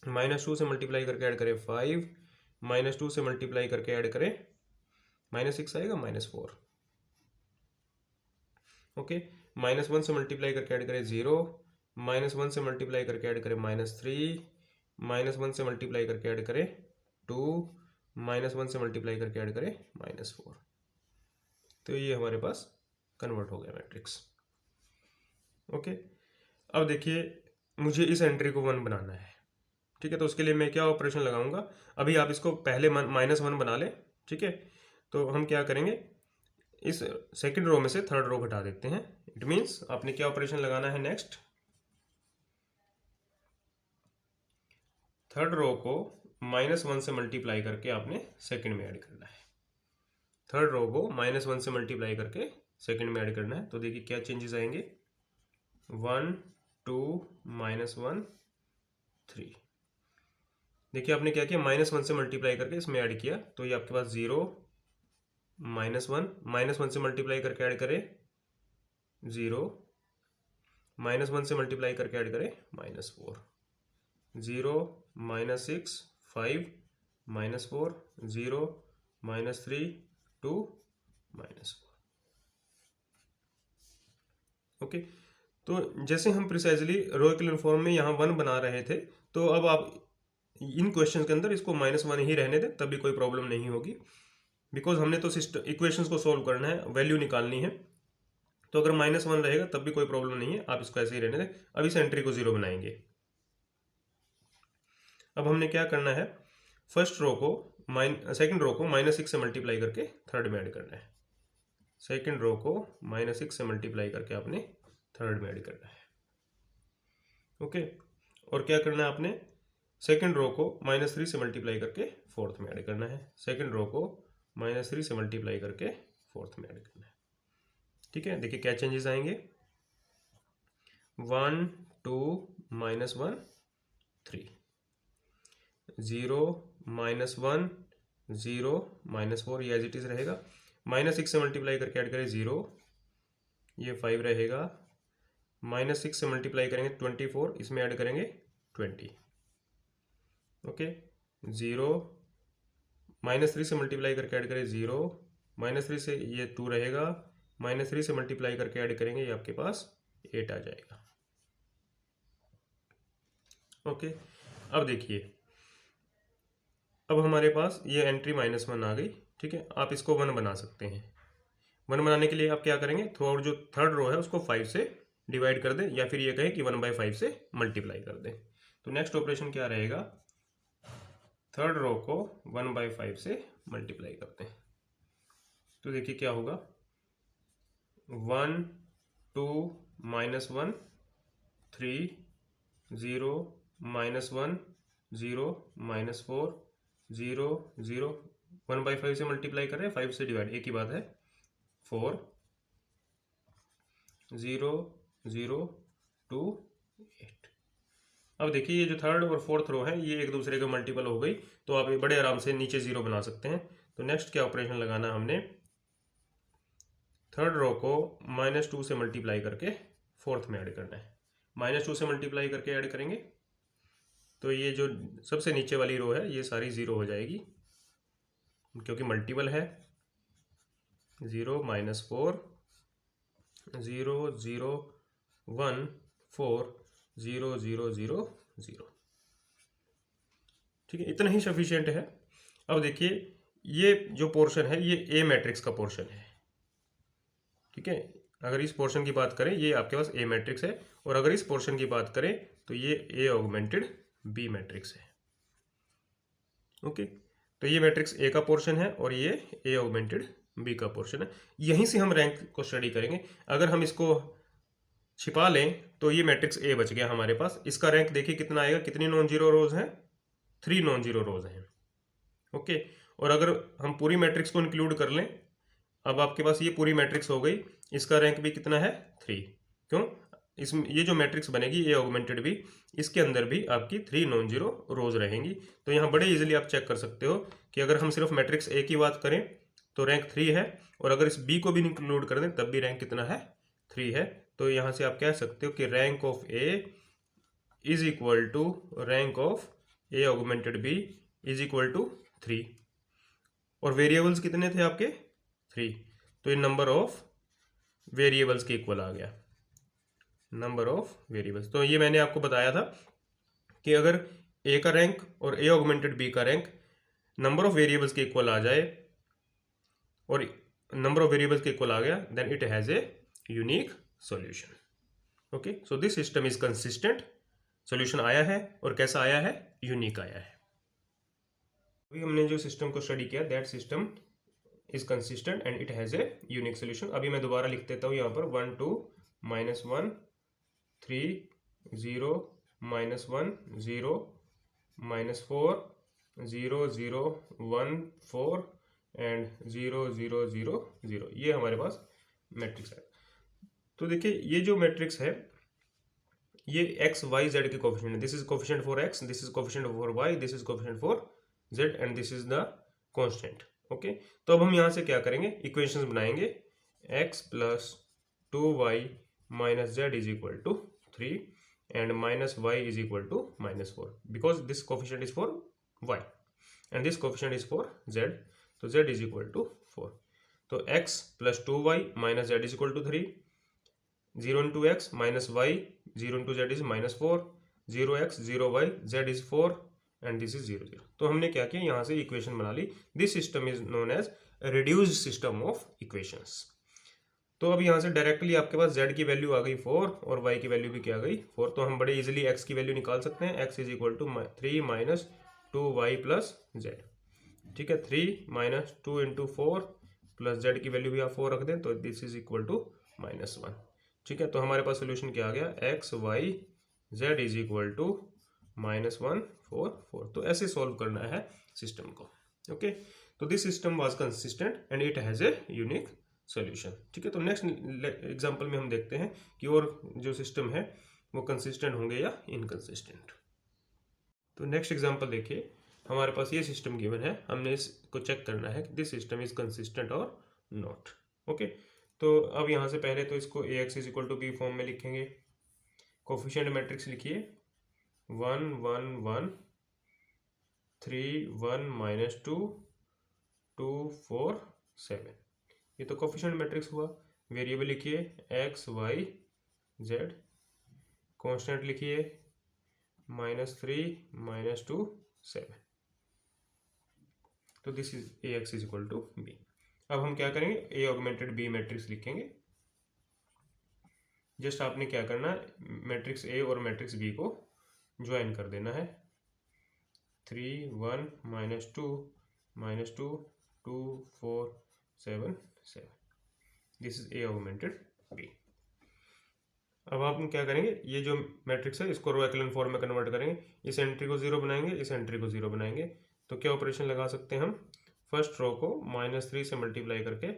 -2 से मल्टीप्लाई करके ऐड करें 5, -2 से मल्टीप्लाई करके ऐड करें -6 आएगा -4। ओके, -1 से मल्टीप्लाई करके ऐड करें 0, -1 से मल्टीप्लाई करके ऐड करें -3, -1 से मल्टीप्लाई करके ऐड करें 2, -1 से मल्टीप्लाई करके ऐड करें -4। तो ये हमारे पास कन्वर्ट हो गया मैट्रिक्स। ओके, अब देखिए मुझे इस एंट्री को 1 बनाना है, ठीक है। तो उसके लिए मैं क्या ऑपरेशन लगाऊंगा, अभी आप इसको पहले -1 बना लें, ठीक है। तो हम क्या करेंगे, इस सेकंड रो में से थर्ड रो घटा देते हैं। इट मीन्स आपने क्या ऑपरेशन लगाना है, नेक्स्ट थर्ड रो को -1 से मल्टीप्लाई करके आपने सेकंड में ऐड करना है। थर्ड रो को -1 से मल्टीप्लाई करके सेकंड में ऐड करना है। तो देखिए क्या चेंजेस आएंगे, 1 2 -1 3। देखिए आपने क्या किया, -1 से मल्टीप्लाई करके इसमें ऐड किया, तो ये आपके पास 0 -1 से मल्टीप्लाई करके ऐड करें 0, -1 से मल्टीप्लाई करके ऐड करें -4, 0 -6 5 -4 0 -3 2 -4। ओके, तो जैसे हम प्रिसाइजली रो एक्लेन फॉर्म में यहाँ 1 बना रहे थे, तो अब आप इन क्वेश्चन के अंदर इसको -1 ही रहने दें, तभी कोई प्रॉब्लम नहीं होगी। बिकॉज हमने तो सिस्टम इक्वेशंस को सॉल्व करना है, वैल्यू निकालनी है। तो अगर -1 रहेगा तब भी कोई प्रॉब्लम नहीं है, आप इसको ऐसे ही रहने दें। अब इस एंट्री को 0 बनाएंगे। अब हमने क्या करना है, फर्स्ट रो को सेकंड रो को -6 से मल्टीप्लाई करके थर्ड में ऐड करना है। सेकंड रो को -6 से मल्टीप्लाई करके आपने थर्ड में ऐड करना है। ओके, और क्या करना है आपने, सेकंड रो को -3 से मल्टीप्लाई करके फोर्थ में ऐड करना है। सेकंड रो को -3 से मल्टीप्लाई करके फोर्थ में ऐड करना है। ठीक है, देखिए क्या चेंजेस आएंगे, 1 2 -1 3, 0 -1 0 -4, ये एज इट इज रहेगा। -6 से मल्टीप्लाई करके ऐड करें 0, ये 5 रहेगा। -6 से मल्टीप्लाई करेंगे 24, इसमें ऐड करेंगे 20। ओके, 0 -3 से मल्टीप्लाई करके ऐड करें 0, -3 से ये 2 रहेगा, -3 से मल्टीप्लाई करके ऐड करेंगे, ये आपके पास 8 आ जाएगा। ओके, अब देखिए, अब हमारे पास ये एंट्री -1 आ गई। ठीक है, आप इसको 1 बना सकते हैं। 1 बनाने के लिए आप क्या करेंगे, थ्रू आउट जो थर्ड रो है उसको 5 से डिवाइड कर दें, या फिर ये कहें कि 1/5 से मल्टीप्लाई कर दें। तो नेक्स्ट ऑपरेशन क्या रहेगा, थर्ड रो को 1/5 से मल्टीप्लाई करते हैं। तो देखिए क्या होगा, 1 2 -1 3 0 -1 0 -4 0 0 1/5 से मल्टीप्लाई कर रहे हैं, 5 से डिवाइड, एक ही बात है, 4 0 0 2 8। अब देखिए ये जो थर्ड और फोर्थ रो है ये एक दूसरे के मल्टीपल हो गई, तो आप ये बड़े आराम से नीचे 0 बना सकते हैं। तो नेक्स्ट क्या ऑपरेशन लगाना, हमने थर्ड रो को -2 से मल्टीप्लाई करके फोर्थ में ऐड करना है। -2 से मल्टीप्लाई करके ऐड करेंगे तो ये जो सबसे नीचे वाली रो है ये सारी 0 हो जाएगी, क्योंकि मल्टीपल है। 0 -4 0 0 1 4 0 0 0 0। ठीक है, इतना ही सफिशिएंट है। अब देखिए ये जो पोर्शन है ये ए मैट्रिक्स का पोर्शन है। ठीक है, अगर इस पोर्शन की बात करें ये आपके पास ए मैट्रिक्स है, और अगर इस पोर्शन की बात करें तो ये ए ऑगमेंटेड बी मैट्रिक्स है। ओके, तो ये मैट्रिक्स ए का पोर्शन है और ये ए ऑगमेंटेड बी का पोर्शन है। यहीं से हम रैंक को स्टडी करेंगे। अगर हम इसको छिपा लें तो ये मैट्रिक्स ए बच गया हमारे पास। इसका रैंक देखिए कितना आएगा, कितनी नॉन जीरो रोज हैं, 3 नॉन जीरो रोज हैं। ओके, और अगर हम पूरी मैट्रिक्स को इंक्लूड कर लें, अब आपके पास ये पूरी मैट्रिक्स हो गई, इसका रैंक भी कितना है, 3। क्यों, इसमें ये जो मैट्रिक्स बनेगी ए ऑगमेंटेड बी, इसके अंदर भी आपकी 3 नॉन जीरो रोज रहेंगी। तो यहाँ बड़े इजीली आप चेक कर सकते हो कि अगर हम सिर्फ मैट्रिक्स ए की बात करें तो रैंक 3 है, और अगर इस बी को भी इंक्लूड कर दें तब भी रैंक कितना है, 3 है। तो यहाँ से आप कह सकते हो कि rank of A is equal to rank of A augmented B is equal to 3। और वेरिएबल्स कितने थे आपके, 3, तो ये नंबर ऑफ वेरिएबल्स के इक्वल आ गया, नंबर ऑफ वेरिएबल्स। तो ये मैंने आपको बताया था कि अगर ए का रैंक और ए ऑगमेंटेड बी का रैंक नंबर ऑफ वेरिएबल्स के इक्वल आ जाए और नंबर ऑफ वेरिएबल्स के इक्वल आ गया, then it has a unique solution. Okay, so this system is consistent. Solution आया है, और कैसा आया है, यूनिक आया है। अभी हमने जो सिस्टम को स्टडी किया, that system is consistent and it has a unique solution. अभी मैं दोबारा लिख देता हूँ यहाँ पर 1 2 -1 3 0 -1 0 -4 0 0 1 4 एंड 0 0 0 0। ये हमारे पास मैट्रिक्स है। तो देखिए ये जो मैट्रिक्स है ये एक्स वाई जेड के कोफिशिएंट है। This is coefficient for x, this is coefficient for y, this is coefficient for z and this is the constant. Okay, तो अब हम यहाँ से क्या करेंगे, इक्वेशंस बनाएंगे। x plus 2y minus z is equal to 3 and minus y is equal to -4, because this coefficient is for y and this coefficient is for z, तो z is equal to 4। तो x plus 2y minus z is equal to 3, 0 into x minus y 0 into z is -4, 0x 0y z is 4 and this is 0 0। तो हमने क्या किया, यहाँ से equation बना ली। This system is known as reduced system of equations. तो अब यहाँ से डायरेक्टली आपके पास z की वैल्यू आ गई 4 और y की वैल्यू भी क्या आ गई 4। तो हम बड़े इजीली x की वैल्यू निकाल सकते हैं। x is equal to 3 minus 2y plus z. ठीक है, 3 माइनस 2 इंटू 4 प्लस जेड की वैल्यू भी आप 4 रख दें तो दिस इज इक्वल टू -1। ठीक है, तो हमारे पास सोल्यूशन क्या आ गया, x y z is equal to -1 4 4। तो ऐसे सॉल्व करना है सिस्टम को। ओके, तो this system was consistent and it has a unique solution. ठीक है, तो नेक्स्ट एग्जांपल में हम देखते हैं कि और जो सिस्टम है वो कंसिस्टेंट होंगे या इनकंसिस्टेंट। तो नेक्स्ट एग्जांपल देखिए, हमारे पास ये सिस्टम गिवन है, हमने इसको चेक करना है कि दिस सिस्टम इज कंसिस्टेंट और नॉट। ओके, तो अब यहाँ से पहले तो इसको a x is equal to B form में लिखेंगे। कोफिशिएंट मैट्रिक्स लिखिए 1 1 1 3 1 -2 2 4 7। ये तो कोफिशिएंट मैट्रिक्स हुआ। वेरिएबल लिखिए एक्स वाई जेड, कांस्टेंट लिखिए -3 -2 7। तो this is A x is equal to B. अब हम क्या करेंगे, ए ऑगमेंटेड बी मैट्रिक्स लिखेंगे। जस्ट आपने क्या करना है, मैट्रिक्स ए और मैट्रिक्स बी को ज्वाइन कर देना है। 3 1 -2 -2 2 4 7 7। This is A augmented B. अब आप क्या करेंगे, ये जो मैट्रिक्स है इसको रो एक्लन फॉर्म में कन्वर्ट करेंगे, इस एंट्री को 0 बनाएंगे, इस एंट्री को 0 बनाएंगे। तो क्या ऑपरेशन लगा सकते हैं हम, फर्स्ट रो को -3 से मल्टीप्लाई करके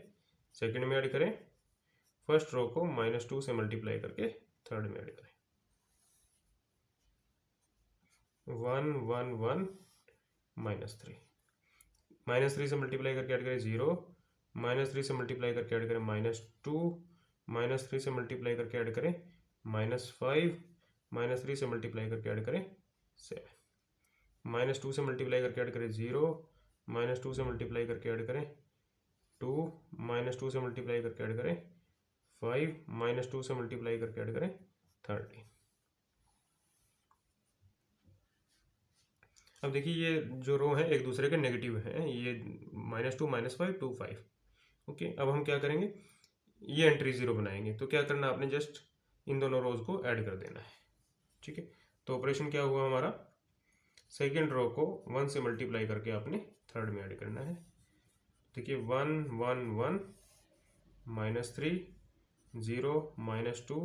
सेकंड में ऐड करें, फर्स्ट रो को -2 से मल्टीप्लाई करके थर्ड में ऐड करें। 1 1 1 -3, -3 से मल्टीप्लाई करके ऐड करें 0, -3 से मल्टीप्लाई करके ऐड करें -2, -3 से मल्टीप्लाई करके ऐड करें -5, -3 से मल्टीप्लाई करके ऐड करें 7, -2 से मल्टीप्लाई करके ऐड करें 0, -2 से मल्टीप्लाई करके ऐड करें 2, -2 से मल्टीप्लाई करके ऐड करें 5, -2 से मल्टीप्लाई करके ऐड करें 30। अब देखिए ये जो रो है एक दूसरे के नेगेटिव हैं, ये -2 -5 2 5। ओके, अब हम क्या करेंगे, ये एंट्री 0 बनाएंगे। तो क्या करना, आपने जस्ट इन दोनों रोज को ऐड कर देना है। ठीक है, तो ऑपरेशन क्या हुआ हमारा, सेकेंड रो को 1 से मल्टीप्लाई करके आपने थर्ड में ऐड करना है। देखिए 1 1 1 -3 0 -2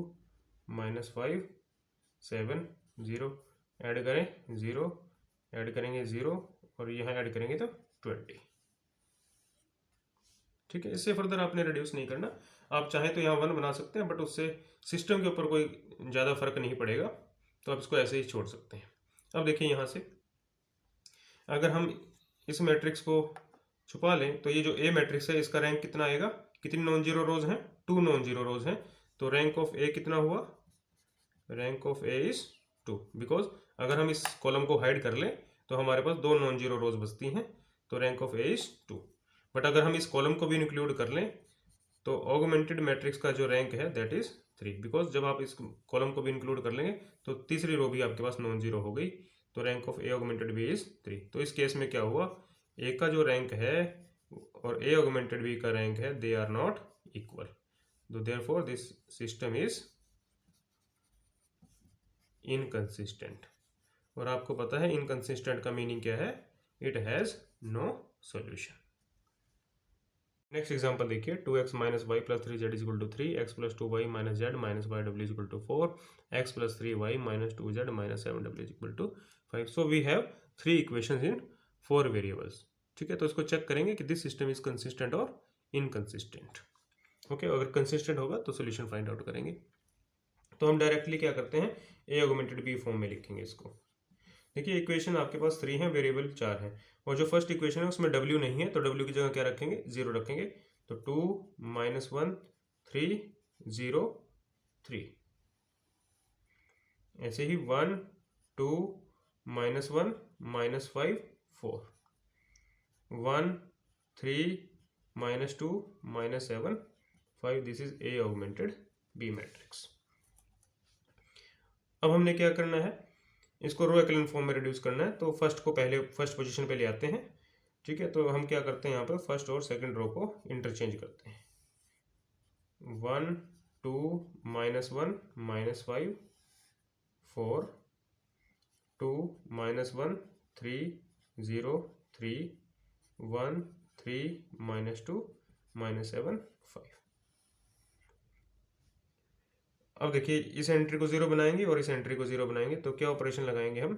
-5 7 0, ऐड करें 0, ऐड करेंगे 0 और यहाँ ऐड करेंगे तो 20। ठीक है, इससे फर्दर आपने रिड्यूस नहीं करना। आप चाहें तो यहाँ 1 बना सकते हैं, बट उससे सिस्टम के ऊपर कोई ज़्यादा फर्क नहीं पड़ेगा, तो आप इसको ऐसे ही छोड़ सकते हैं। अब देखिए यहाँ से अगर हम इस मैट्रिक्स को छुपा लें तो ये जो ए मैट्रिक्स है इसका रैंक कितना आएगा, कितनी नॉन जीरो रोज हैं, 2 नॉन जीरो रोज हैं। तो रैंक ऑफ ए कितना हुआ, rank of A is 2, because अगर हम इस कॉलम को हाइड कर लें तो हमारे पास 2 नॉन जीरो रोज बचती हैं, तो rank of A is 2। But अगर हम इस कॉलम को भी इंक्लूड कर लें तो ऑगमेंटेड मैट्रिक्स का जो रैंक है दैट इज 3, बिकॉज जब आप इस कॉलम को भी इंक्लूड कर लेंगे तो तीसरी रो भी आपके पास नॉन जीरो हो गई, तो rank of A augmented B is 3। तो इस केस में क्या हुआ, ए का जो रैंक है और ए ऑगमेंटेड बी का रैंक है, दे आर नॉट इक्वल, तो therefore this system is inconsistent. और आपको पता है इनकंसिस्टेंट का मीनिंग क्या है, it has no solution. Next example देखिए, 2x - y + 3z = 3, x + 2y - z - yw = 4, x + 3y - 2z - 7w = 5। So we have 3 equations in 4 variables. ठीक है, तो इसको चेक करेंगे कि दिस सिस्टम इज कंसिस्टेंट और इनकंसिस्टेंट। ओके, अगर कंसिस्टेंट होगा तो सोल्यूशन फाइंड आउट करेंगे। तो हम डायरेक्टली क्या करते हैं, ए ऑगमेंटेड बी फॉर्म में लिखेंगे इसको। देखिए इक्वेशन आपके पास 3 है, वेरिएबल 4 है, और जो फर्स्ट इक्वेशन है उसमें w नहीं है, तो w की जगह क्या रखेंगे, 0 रखेंगे। तो 2 - 1 3 0 3, ऐसे ही 1 2 - 1 -5 4, 1 3 -2 -7 5। This is A augmented B matrix. अब हमने क्या करना है, इसको रो एक्लन फॉर्म में रिड्यूस करना है, तो फर्स्ट को पहले फर्स्ट पोजीशन पे ले आते हैं। ठीक है, तो हम क्या करते हैं, यहाँ पर फर्स्ट और सेकंड रो को इंटरचेंज करते हैं। 1 2 - 1 -5 4, 2 - 1 3 0 3, 1 3 -2 -7 5। अब देखिए इस एंट्री को 0 बनाएंगे और इस एंट्री को 0 बनाएंगे, तो क्या ऑपरेशन लगाएंगे हम,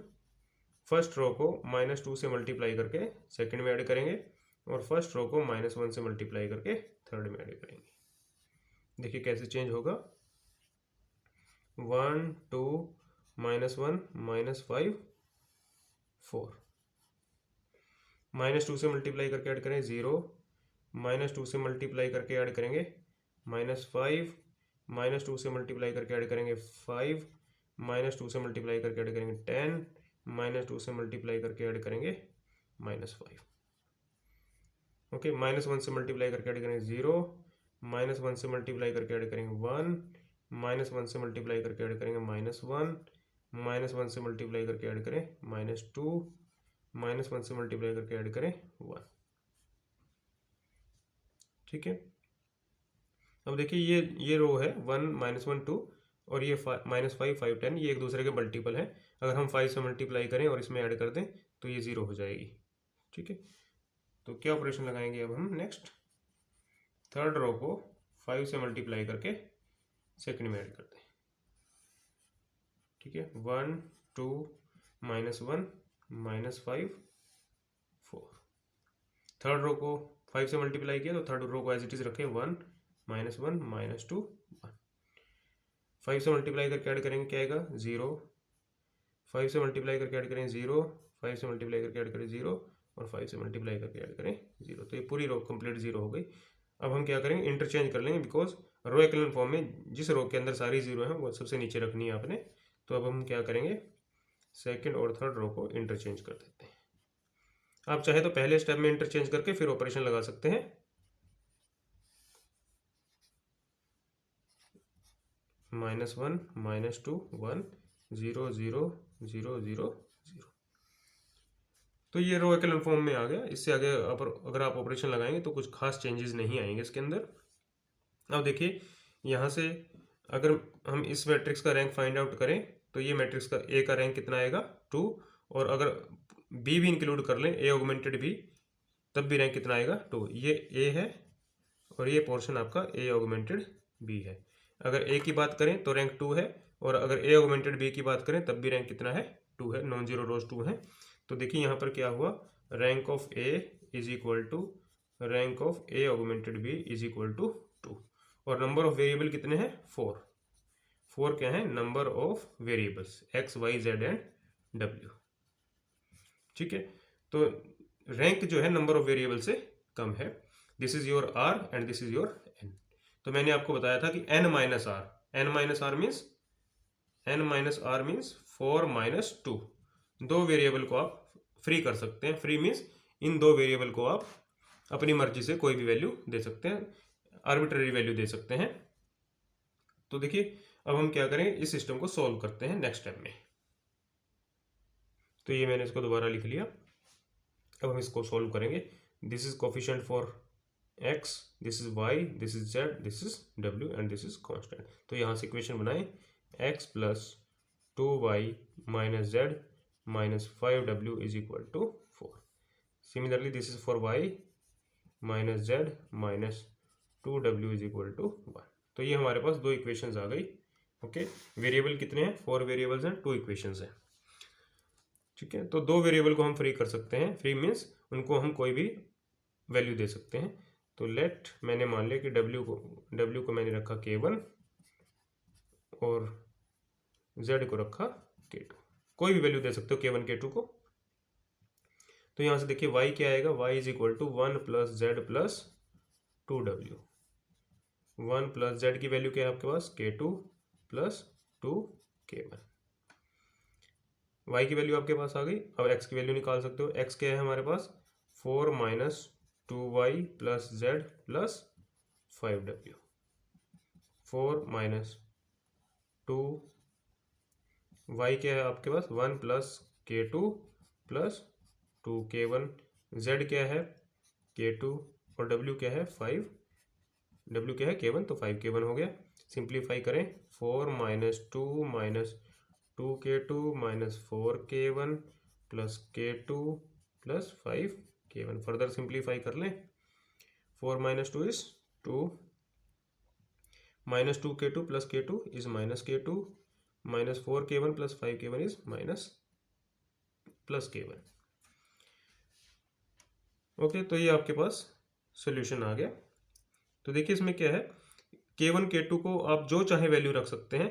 फर्स्ट रो को -2 से मल्टीप्लाई करके सेकंड में ऐड करेंगे और फर्स्ट रो को -1 से मल्टीप्लाई करके थर्ड में ऐड करेंगे। देखिए कैसे चेंज होगा, 1 2 - 1 -5 4, -2 से मल्टीप्लाई करके ऐड करें 0, -2 से मल्टीप्लाई करके ऐड करेंगे -5, -2 से मल्टीप्लाई करके ऐड करेंगे 5, -2 से मल्टीप्लाई करके ऐड करेंगे 10, -2 से मल्टीप्लाई करके ऐड करेंगे -5। ओके, -1 से मल्टीप्लाई करके ऐड करेंगे 0, -1 से मल्टीप्लाई करके ऐड करेंगे 1, -1 से मल्टीप्लाई करके ऐड करेंगे -1, -1 से मल्टीप्लाई करके ऐड करें -2, -1 से मल्टीप्लाई करके ऐड करें 1। ठीक है, अब देखिए ये रो है 1 -1 2 और ये -5 5 10, ये एक दूसरे के मल्टीपल है। अगर हम 5 से मल्टीप्लाई करें और इसमें ऐड कर दें तो ये 0 हो जाएगी। ठीक है, तो क्या ऑपरेशन लगाएंगे अब हम, नेक्स्ट थर्ड रो को 5 से मल्टीप्लाई करके सेकंड में ऐड कर दें। ठीक है, 1 2 -1 -5 4। थर्ड रो को 5 से मल्टीप्लाई किया तो थर्ड रो को एज इट इज रखें, 1 -1 -2 1। 5 से मल्टीप्लाई करके ऐड करेंगे क्या आएगा 0, 5 से मल्टीप्लाई करके ऐड करें 0, 5 से मल्टीप्लाई करके ऐड करें 0 और 5 से मल्टीप्लाई करके ऐड करें 0। तो ये पूरी रो कंप्लीट 0 हो गई। अब हम क्या करेंगे, इंटरचेंज कर लेंगे, बिकॉज रो एक्लन फॉर्म में जिस रो के अंदर सारी 0 है वो सबसे नीचे रखनी है आपने। तो अब हम क्या करेंगे, सेकेंड और थर्ड रो को इंटरचेंज कर देते हैं। आप चाहे तो पहले स्टेप में इंटरचेंज करके फिर ऑपरेशन लगा सकते हैं। -1 -2 1 0 0 0 0 0। तो ये रो एक्लन फॉर्म में आ गया। इससे आगे अगर आप ऑपरेशन लगाएंगे तो कुछ खास चेंजेस नहीं आएंगे इसके अंदर। अब देखिए यहाँ से अगर हम इस मैट्रिक्स का रैंक फाइंड आउट करें तो ये मैट्रिक्स का ए का रैंक कितना आएगा 2, और अगर बी भी इंक्लूड कर लें, ए ऑगमेंटेड बी, तब भी रैंक कितना आएगा 2। ये ए है और ये पोर्शन आपका ए ऑगमेंटेड बी है। अगर ए की बात करें तो रैंक 2 है, और अगर ए ऑगमेंटेड बी की बात करें तब भी रैंक कितना है 2 है, नॉन जीरो रोज 2 है। तो देखिए यहाँ पर क्या हुआ, rank of A is equal to rank of A augmented B is equal to 2। और नंबर ऑफ वेरिएबल कितने हैं 4। 4 क्या है, number of variables x y z and डब्ल्यू। ठीक है, तो रैंक जो है नंबर ऑफ वेरिएबल से कम है। This is your r and this is your n. तो मैंने आपको बताया था कि n minus r, n minus r means 4 - 2। दो वेरिएबल को आप फ्री कर सकते हैं। फ्री मीन्स इन दो वेरिएबल को आप अपनी मर्जी से कोई भी वैल्यू दे सकते हैं, आर्बिट्ररी वैल्यू दे सकते हैं। तो देखिए अब हम क्या करेंगे, इस सिस्टम को सॉल्व करते हैं नेक्स्ट स्टेप में। तो ये मैंने इसको दोबारा लिख लिया। अब हम इसको सॉल्व करेंगे। This is coefficient for x, this is y, this is z, this is w and this is constant. तो यहाँ से इक्वेशन बनाएं, x + 2y - z - 5w is equal to 4। Similarly this is for y - z - 2w is equal to 1। तो ये हमारे पास दो equations आ गई। Okay, variable कितने हैं, 4 वेरिएबल्स हैं, 2 इक्वेशंस हैं। ठीक है, तो दो वेरिएबल को हम फ्री कर सकते हैं। फ्री मीन्स उनको हम कोई भी वैल्यू दे सकते हैं। तो लेट, मैंने मान लिया कि w को मैंने रखा k1 और z को रखा k2। कोई भी वैल्यू दे सकते हो k1 k2 को। तो यहाँ से देखिए y क्या आएगा, y is equal to 1 + z + 2w। 1 + z की वैल्यू क्या है आपके पास, k2 + 2k1। y की वैल्यू आपके पास आ गई। अब x की वैल्यू निकाल सकते हो। x क्या है हमारे पास, 4 - 2y + z + 5w। 4 - 2 y क्या है आपके पास, 1 + k2 + 2k1। z क्या है k2 और w क्या है 5, w क्या है k1, तो 5k1 हो गया। सिंप्लीफाई करें, 4 - 2 - 2k2 - 4k1 + k2 + 5k1। Further simplify कर लें, 4 - 2 is 2, -2k2 + k2 is -k2, -4k1 + 5k1 is +k1। Okay, तो ये आपके पास सोल्यूशन आ गया। तो देखिए इसमें क्या है, k1 k2 को आप जो चाहे वैल्यू रख सकते हैं।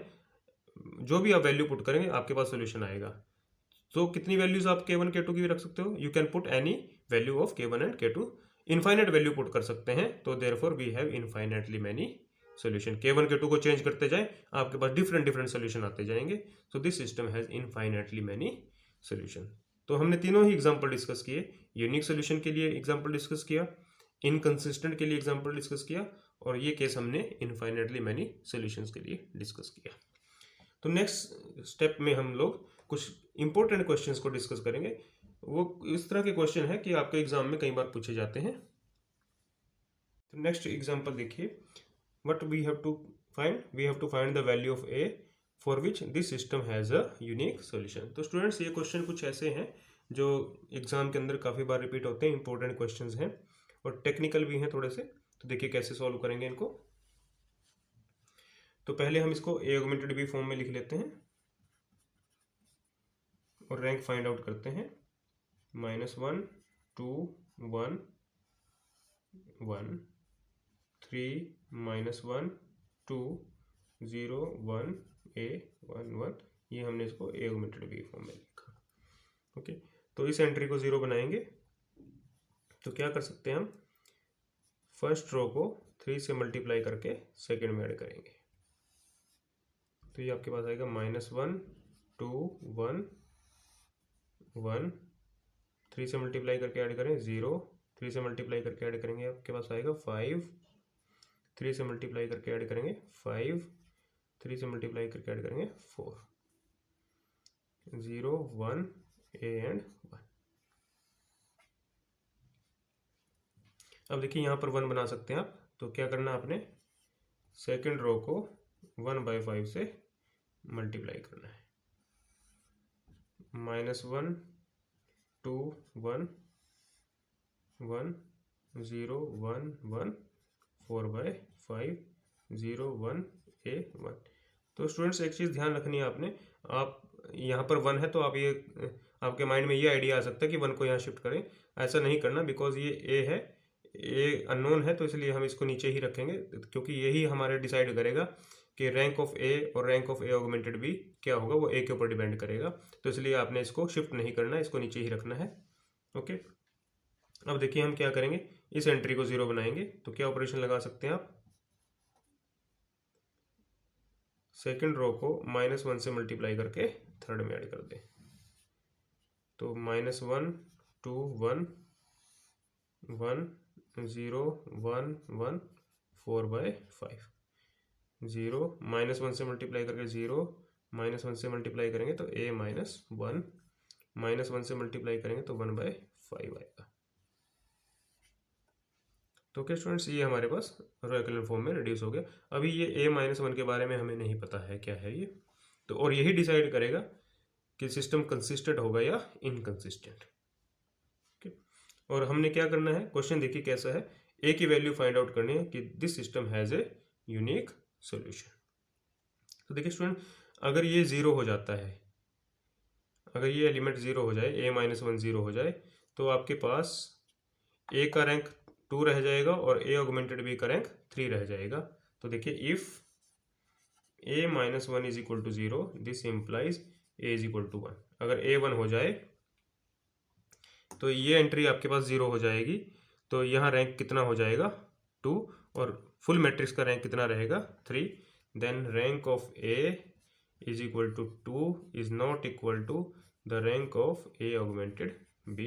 जो भी आप वैल्यू पुट करेंगे आपके पास सोल्यूशन आएगा। तो कितनी वैल्यूज आप k1 k2 की भी रख सकते हो, you can put any value of k1 and k2। Infinite value put कर सकते हैं, तो therefore we have infinitely many solution. k1 k2 को चेंज करते जाए, आपके पास डिफरेंट सोल्यूशन आते जाएंगे। सो this system has infinitely many solution. तो हमने तीनों ही एग्जांपल डिस्कस किए। यूनिक सोल्यूशन के लिए एग्जांपल डिस्कस किया, इनकंसिस्टेंट के लिए एग्जांपल डिस्कस किया, और ये केस हमने इनफाइनाइटली मैनी सॉल्यूशंस के लिए डिस्कस किया। तो नेक्स्ट स्टेप में हम लोग कुछ इंपॉर्टेंट क्वेश्चंस को डिस्कस करेंगे। वो इस तरह के क्वेश्चन है कि आपके एग्जाम में कई बार पूछे जाते हैं। तो नेक्स्ट एग्जांपल देखिए, what we have to find the value of a for which this system has a unique solution. तो स्टूडेंट्स, ये क्वेश्चन कुछ ऐसे हैं जो एग्जाम के अंदर काफ़ी बार रिपीट होते हैं, इंपॉर्टेंट क्वेश्चंस हैं और टेक्निकल भी हैं थोड़े से। तो देखिए कैसे सॉल्व करेंगे इनको। तो पहले हम इसको a ऑगमेंटेड b फॉर्म में लिख लेते हैं। और रैंक फाइंड आउट करते हैं। -1 2 1 1 3 -1 2 0 1 A 1 1। ये हमने इसको ए ऑगमेंटेड बी फॉर्म में लिखा। ओके, तो इस एंट्री को 0 बनाएंगे तो क्या कर सकते हैं हम, फर्स्ट रो को 3 से मल्टीप्लाई करके सेकेंड में ऐड करेंगे। तो ये आपके पास आएगा -1 2 1 1, 3 से मल्टीप्लाई करके ऐड करें 0, 3 से मल्टीप्लाई करके ऐड करेंगे आपके पास आएगा 5, 3 से मल्टीप्लाई करके ऐड करेंगे 5, 3 से मल्टीप्लाई करके ऐड करेंगे 4, 0 1 A एंड 1। अब देखिए यहाँ पर 1 बना सकते हैं आप, तो क्या करना आपने, सेकेंड रो को 1/5 से मल्टीप्लाई करना है। -1 2 1 1 0 1 1 4/5 0 1 A 1। तो स्टूडेंट्स एक चीज़ ध्यान रखनी है आपने, आप यहाँ पर 1 है तो आप ये आपके माइंड में ये आइडिया आ सकता है कि 1 को यहाँ शिफ्ट करें। ऐसा नहीं करना, बिकॉज ये A है, ए अननोन है, तो इसलिए हम इसको नीचे ही रखेंगे, क्योंकि यही हमारे डिसाइड करेगा कि रैंक ऑफ ए और rank of A augmented B क्या होगा, वो ए के ऊपर डिपेंड करेगा। तो इसलिए आपने इसको शिफ्ट नहीं करना है, इसको नीचे ही रखना है। ओके, अब देखिए हम क्या करेंगे, इस एंट्री को 0 बनाएंगे तो क्या ऑपरेशन लगा सकते हैं आप, सेकेंड रो को -1 से मल्टीप्लाई करके थर्ड में ऐड कर दें। तो -1 2 1 1 0 1 1 4/5 0, -1 से मल्टीप्लाई करके 0, -1 से मल्टीप्लाई करेंगे तो A -1, -1 से मल्टीप्लाई करेंगे तो 1/5 आएगा। तो क्या स्टूडेंट्स, ये हमारे पास रो एक्लन फॉर्म में रिड्यूस हो गया। अभी ये A-1 के बारे में हमें नहीं पता है क्या है ये, तो और यही डिसाइड करेगा कि सिस्टम कंसिस्टेंट होगा या इनकंसिस्टेंट। और हमने क्या करना है, क्वेश्चन देखिए कैसा है, ए की वैल्यू फाइंड आउट करनी है कि this system has a unique solution. तो देखिए स्टूडेंट, अगर ये 0 हो जाता है, अगर ये एलिमेंट 0 हो जाए, A-1 0 हो जाए, तो आपके पास ए का रैंक 2 रह जाएगा और ए ऑगमेंटेड बी का रैंक 3 रह जाएगा। तो देखिए if A-1 is equal to 0, this implies A is equal to 1। अगर A 1 हो जाए तो ये एंट्री आपके पास 0 हो जाएगी, तो यहाँ रैंक कितना हो जाएगा 2, और फुल मैट्रिक्स का रैंक कितना रहेगा 3। Then rank of A is equal to 2 is not equal to the rank of A augmented B,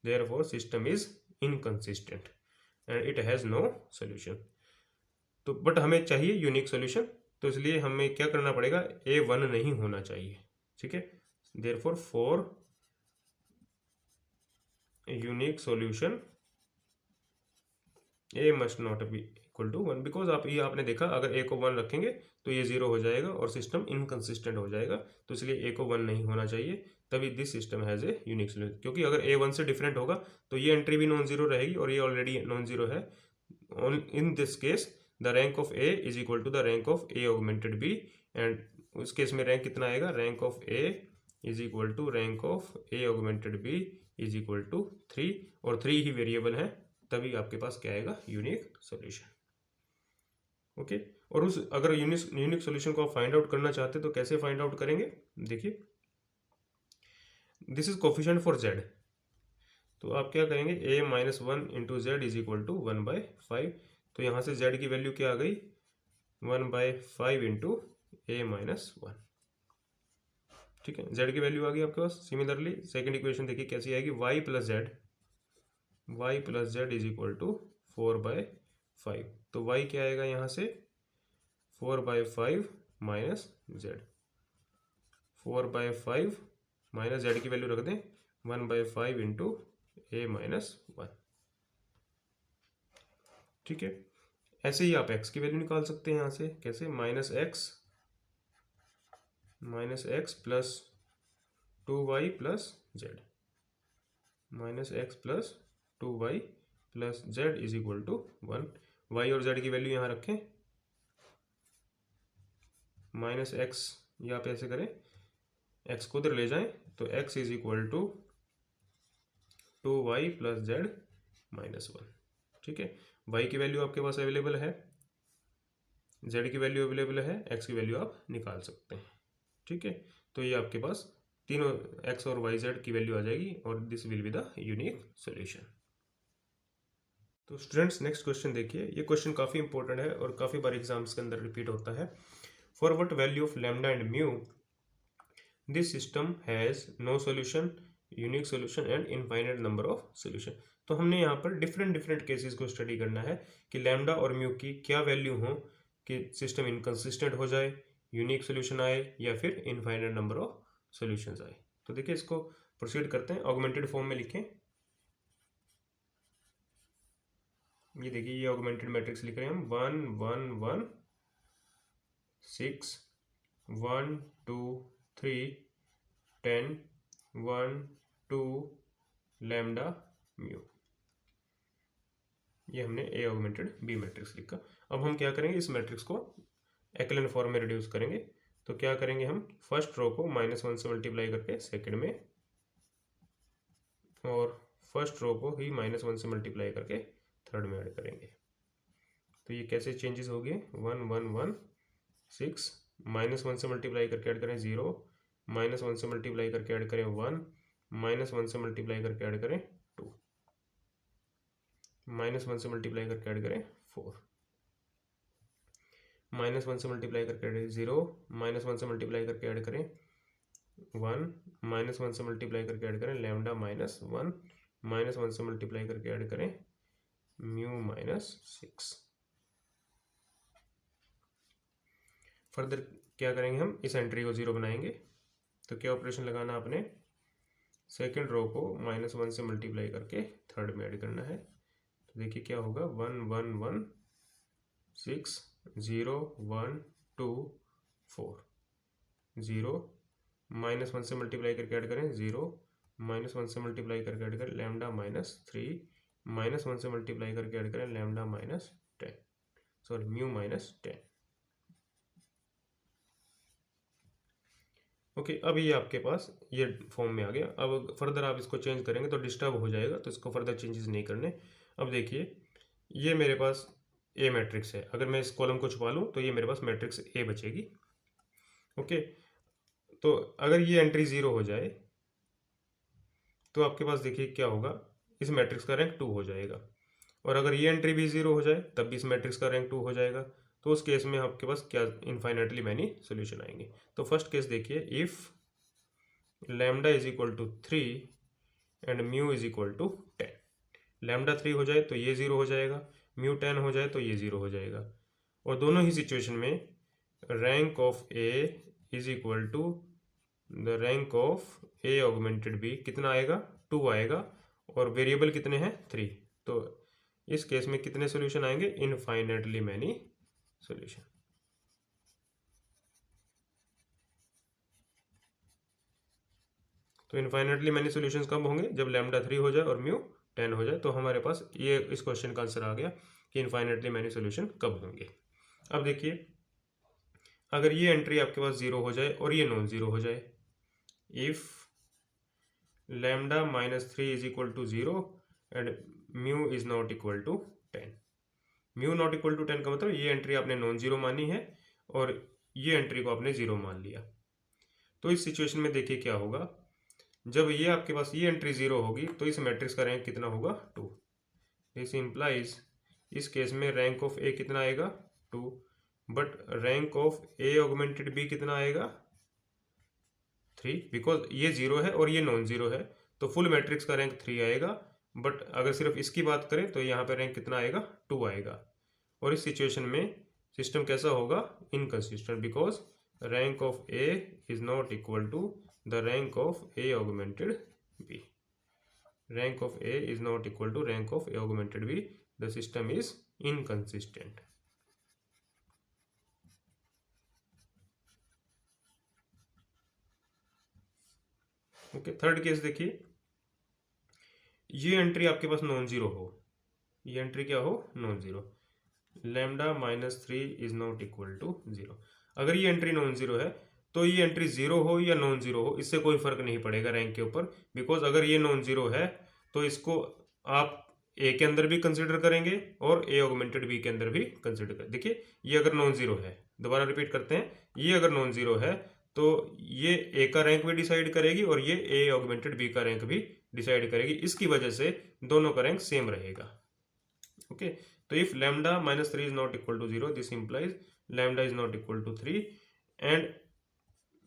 therefore system is inconsistent and it has no solution. तो बट हमें चाहिए यूनिक सोल्यूशन, तो इसलिए हमें क्या करना पड़ेगा, A 1 नहीं होना चाहिए, ठीक है। Therefore for unique solution A must not be equal to 1, because आप ये आपने देखा, अगर A को 1 रखेंगे तो ये 0 हो जाएगा और सिस्टम इनकंसिस्टेंट हो जाएगा। तो इसलिए A को 1 नहीं होना चाहिए, तभी this system has a unique solution. क्योंकि अगर A 1 से डिफरेंट होगा तो ये एंट्री भी नॉन जीरो रहेगी, और ये ऑलरेडी नॉन जीरो है। In this case the rank of A is equal to the rank of A augmented B, and उस केस में रैंक कितना आएगा, rank of A is equal to rank of A augmented B is equal to 3, और 3 ही variable है, तभी आपके पास क्या आएगा, यूनिक सॉल्यूशन। ओके, और उस अगर यूनिक सॉल्यूशन को आप फाइंड आउट करना चाहते तो कैसे फाइंड आउट करेंगे, देखिए this is coefficient for z, तो आप क्या करेंगे, A-1 into z is equal to 1/5। तो यहाँ से z की वैल्यू क्या आ गई, 1/5 इंटू A-1, ठीक है, z की वैल्यू आ गई आपके पास। सिमिलरली सेकेंड इक्वेशन देखिए कैसी आएगी, y plus z is equal to 4/5। तो y क्या आएगा यहाँ से, 4/5 माइनस जेड, 4/5 माइनस जेड की वैल्यू रख दें 1/5 इंटू A-1, ठीक है। ऐसे ही आप x की वैल्यू निकाल सकते हैं यहाँ से, कैसे, -x plus 2y plus z, -x plus 2y plus z is equal to 1। y और z की वैल्यू यहाँ रखें, -x, या आप ऐसे करें, x को उधर ले जाएं तो x is equal to 2y plus z minus 1। ठीक है, y की वैल्यू आपके पास अवेलेबल है, z की वैल्यू अवेलेबल है, x की वैल्यू आप निकाल सकते हैं। ठीक है, तो ये आपके पास तीनों x और y z की वैल्यू आ जाएगी और this will be the unique solution. तो स्टूडेंट्स नेक्स्ट क्वेश्चन देखिए, ये क्वेश्चन काफ़ी इंपॉर्टेंट है और काफ़ी बार एग्जाम्स के अंदर रिपीट होता है। For what value of lambda and mu this system has no solution, unique solution and infinite number of solution. तो हमने यहाँ पर डिफरेंट केसेस को स्टडी करना है कि लैम्डा और म्यू की क्या वैल्यू हो कि सिस्टम इनकंसिस्टेंट हो जाए, यूनिक सॉल्यूशन आए या फिर इनफाइनाइट नंबर ऑफ सॉल्यूशंस आए। तो देखिए इसको प्रोसीड करते हैं, ऑगमेंटेड फॉर्म में लिखें। ये देखिए ये ऑगमेंटेड मैट्रिक्स लिख रहे हैं हम, 1 1 1 6 1 2 3 10 1 2 लैम्डा म्यू। ये हमने ए ऑगमेंटेड बी मैट्रिक्स लिखा। अब हम क्या करेंगे, इस मैट्रिक्स को एक्लन फॉर्म में रिड्यूस करेंगे। तो क्या करेंगे हम, फर्स्ट रो को -1 से मल्टीप्लाई करके सेकंड में, और फर्स्ट रो को ही -1 से मल्टीप्लाई करके थर्ड में ऐड करेंगे। तो ये कैसे चेंजेस हो गए, 1 1 1 6, -1 से मल्टीप्लाई करके ऐड करें 0, -1 से मल्टीप्लाई करके ऐड करें 1, -1 से मल्टीप्लाई करके ऐड करें 2, -1 से मल्टीप्लाई करके ऐड करें 4, -1 से मल्टीप्लाई करके ऐड 0, -1 से मल्टीप्लाई करके ऐड करें 1, -1 से मल्टीप्लाई करके ऐड करें लैम्डा माइनस 1, -1 से मल्टीप्लाई करके ऐड करें म्यू माइनस 6। फर्दर क्या करेंगे हम, इस एंट्री को 0 बनाएंगे। तो क्या ऑपरेशन लगाना आपने, सेकेंड रो को -1 से मल्टीप्लाई करके थर्ड में ऐड करना है। तो देखिए क्या होगा, 1 1 1 6 0 1 2 4 0, -1 से मल्टीप्लाई करके ऐड करें 0, -1 से मल्टीप्लाई करके ऐड करें लैम्डा माइनस 3, -1 से मल्टीप्लाई करके ऐड करें lambda minus 10, sorry mu minus 10। Okay, अब ये आपके पास ये फॉर्म में आ गया। अब फर्दर आप इसको चेंज करेंगे तो डिस्टर्ब हो जाएगा, तो इसको फर्दर चेंजेस नहीं करने। अब देखिए ये मेरे पास ए मैट्रिक्स है, अगर मैं इस कॉलम को छुपा लूँ तो ये मेरे पास मैट्रिक्स ए बचेगी। ओके, तो अगर ये एंट्री 0 हो जाए तो आपके पास देखिए क्या होगा, इस मैट्रिक्स का रैंक 2 हो जाएगा, और अगर ये एंट्री भी 0 हो जाए तब भी इस मैट्रिक्स का रैंक 2 हो जाएगा। तो उस केस में आपके पास क्या इनफाइनाइटली मैनी सोल्यूशन आएंगे। तो फर्स्ट केस देखिए, if lambda is equal to 3 and mu is equal to 10, lambda 3 हो जाए तो ये 0 हो जाएगा, म्यू 10 हो जाए तो ये 0 हो जाएगा। और दोनों ही सिचुएशन में rank of A is equal to the rank of A augmented B कितना आएगा, 2 आएगा, और वेरिएबल कितने हैं 3। तो इस केस में कितने सॉल्यूशन आएंगे, इनफाइनाइटली मैनी सॉल्यूशन। तो इनफाइनाइटली मैनी सॉल्यूशंस कब होंगे, जब लैम्डा 3 हो जाए और म्यू 10 हो जाए। तो हमारे पास ये इस क्वेश्चन का आंसर आ गया कि इनफाइनाइटली मैनी सॉल्यूशन कब होंगे। अब देखिए अगर ये एंट्री आपके पास 0 हो जाए और ये नॉन 0 हो जाए, if lambda minus 3 is equal to 0 and mu is not equal to 10, mu not equal to 10 का मतलब ये एंट्री आपने नॉन 0 मानी है और ये एंट्री को आपने 0 मान लिया। तो इस सिचुएशन में देखिए क्या होगा, जब ये आपके पास ये एंट्री 0 होगी तो इस मैट्रिक्स का रैंक कितना होगा, 2। दिस इंप्लाइज इस केस में रैंक ऑफ ए कितना आएगा, 2, but rank of A augmented B कितना आएगा, 3, बिकॉज ये 0 है और ये नॉन 0 है, तो फुल मैट्रिक्स का रैंक 3 आएगा। बट अगर सिर्फ इसकी बात करें तो यहाँ पे रैंक कितना आएगा, 2 आएगा। और इस सिचुएशन में सिस्टम कैसा होगा, inconsistent, because rank of A is not equal to the rank of A augmented B, rank of A is not equal to rank of A augmented B, the system is inconsistent. Okay, third case देखिए, ये entry आपके पास non 0 हो, ये entry क्या हो, non 0, lambda minus 3 is not equal to 0। अगर ये entry non 0 है तो ये एंट्री जीरो हो या नॉन जीरो हो इससे कोई फर्क नहीं पड़ेगा रैंक के ऊपर, बिकॉज अगर ये नॉन जीरो है तो इसको आप ए के अंदर भी कंसिडर करेंगे और ए ऑगमेंटेड बी के अंदर भी कंसिडर करें। देखिए ये अगर नॉन जीरो है, दोबारा रिपीट करते हैं, ये अगर नॉन जीरो है तो ये ए का रैंक भी डिसाइड करेगी और ये ए ऑगमेंटेड बी का रैंक भी डिसाइड करेगी। इसकी वजह से दोनों का रैंक सेम रहेगा। ओके, तो if lambda minus 3 is not equal to 0, this implies lambda is not equal to 3 and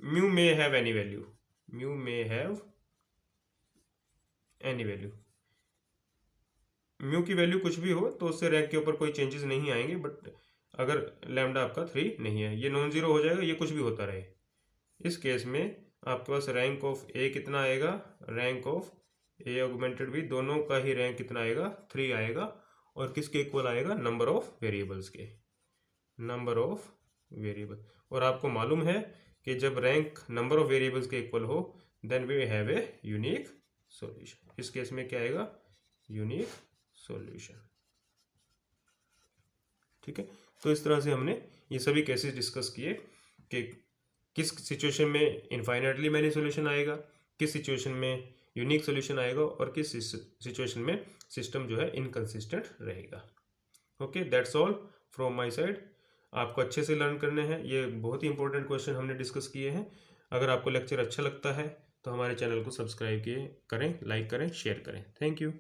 mu may have any value, mu may have any value. Mu की वैल्यू कुछ भी हो तो उससे रैंक के ऊपर कोई चेंजेस नहीं आएंगे, बट अगर लैम्डा आपका 3 नहीं है, ये नॉन जीरो हो जाएगा, ये कुछ भी होता रहे। इस केस में आपके पास रैंक ऑफ ए कितना आएगा, rank of A augmented B, दोनों का ही रैंक कितना आएगा, 3 आएगा। और किसके इक्वल आएगा, नंबर ऑफ वेरिएबल्स के, नंबर ऑफ वेरिएबल। और आपको मालूम है कि जब रैंक नंबर ऑफ वेरिएबल्स के इक्वल हो then we have a unique solution. इस केस में क्या आएगा, यूनिक सॉल्यूशन। ठीक है, तो इस तरह से हमने ये सभी केसेस डिस्कस किए कि किस सिचुएशन में इनफाइनाइटली मैनी सॉल्यूशन आएगा, किस सिचुएशन में यूनिक सॉल्यूशन आएगा और किस सिचुएशन में सिस्टम जो है इनकंसिस्टेंट रहेगा। Okay, that's all from my side. आपको अच्छे से लर्न करने हैं, ये बहुत ही इंपॉर्टेंट क्वेश्चन हमने डिस्कस किए हैं। अगर आपको लेक्चर अच्छा लगता है तो हमारे चैनल को सब्सक्राइब करें, लाइक करें, शेयर करें। Thank you.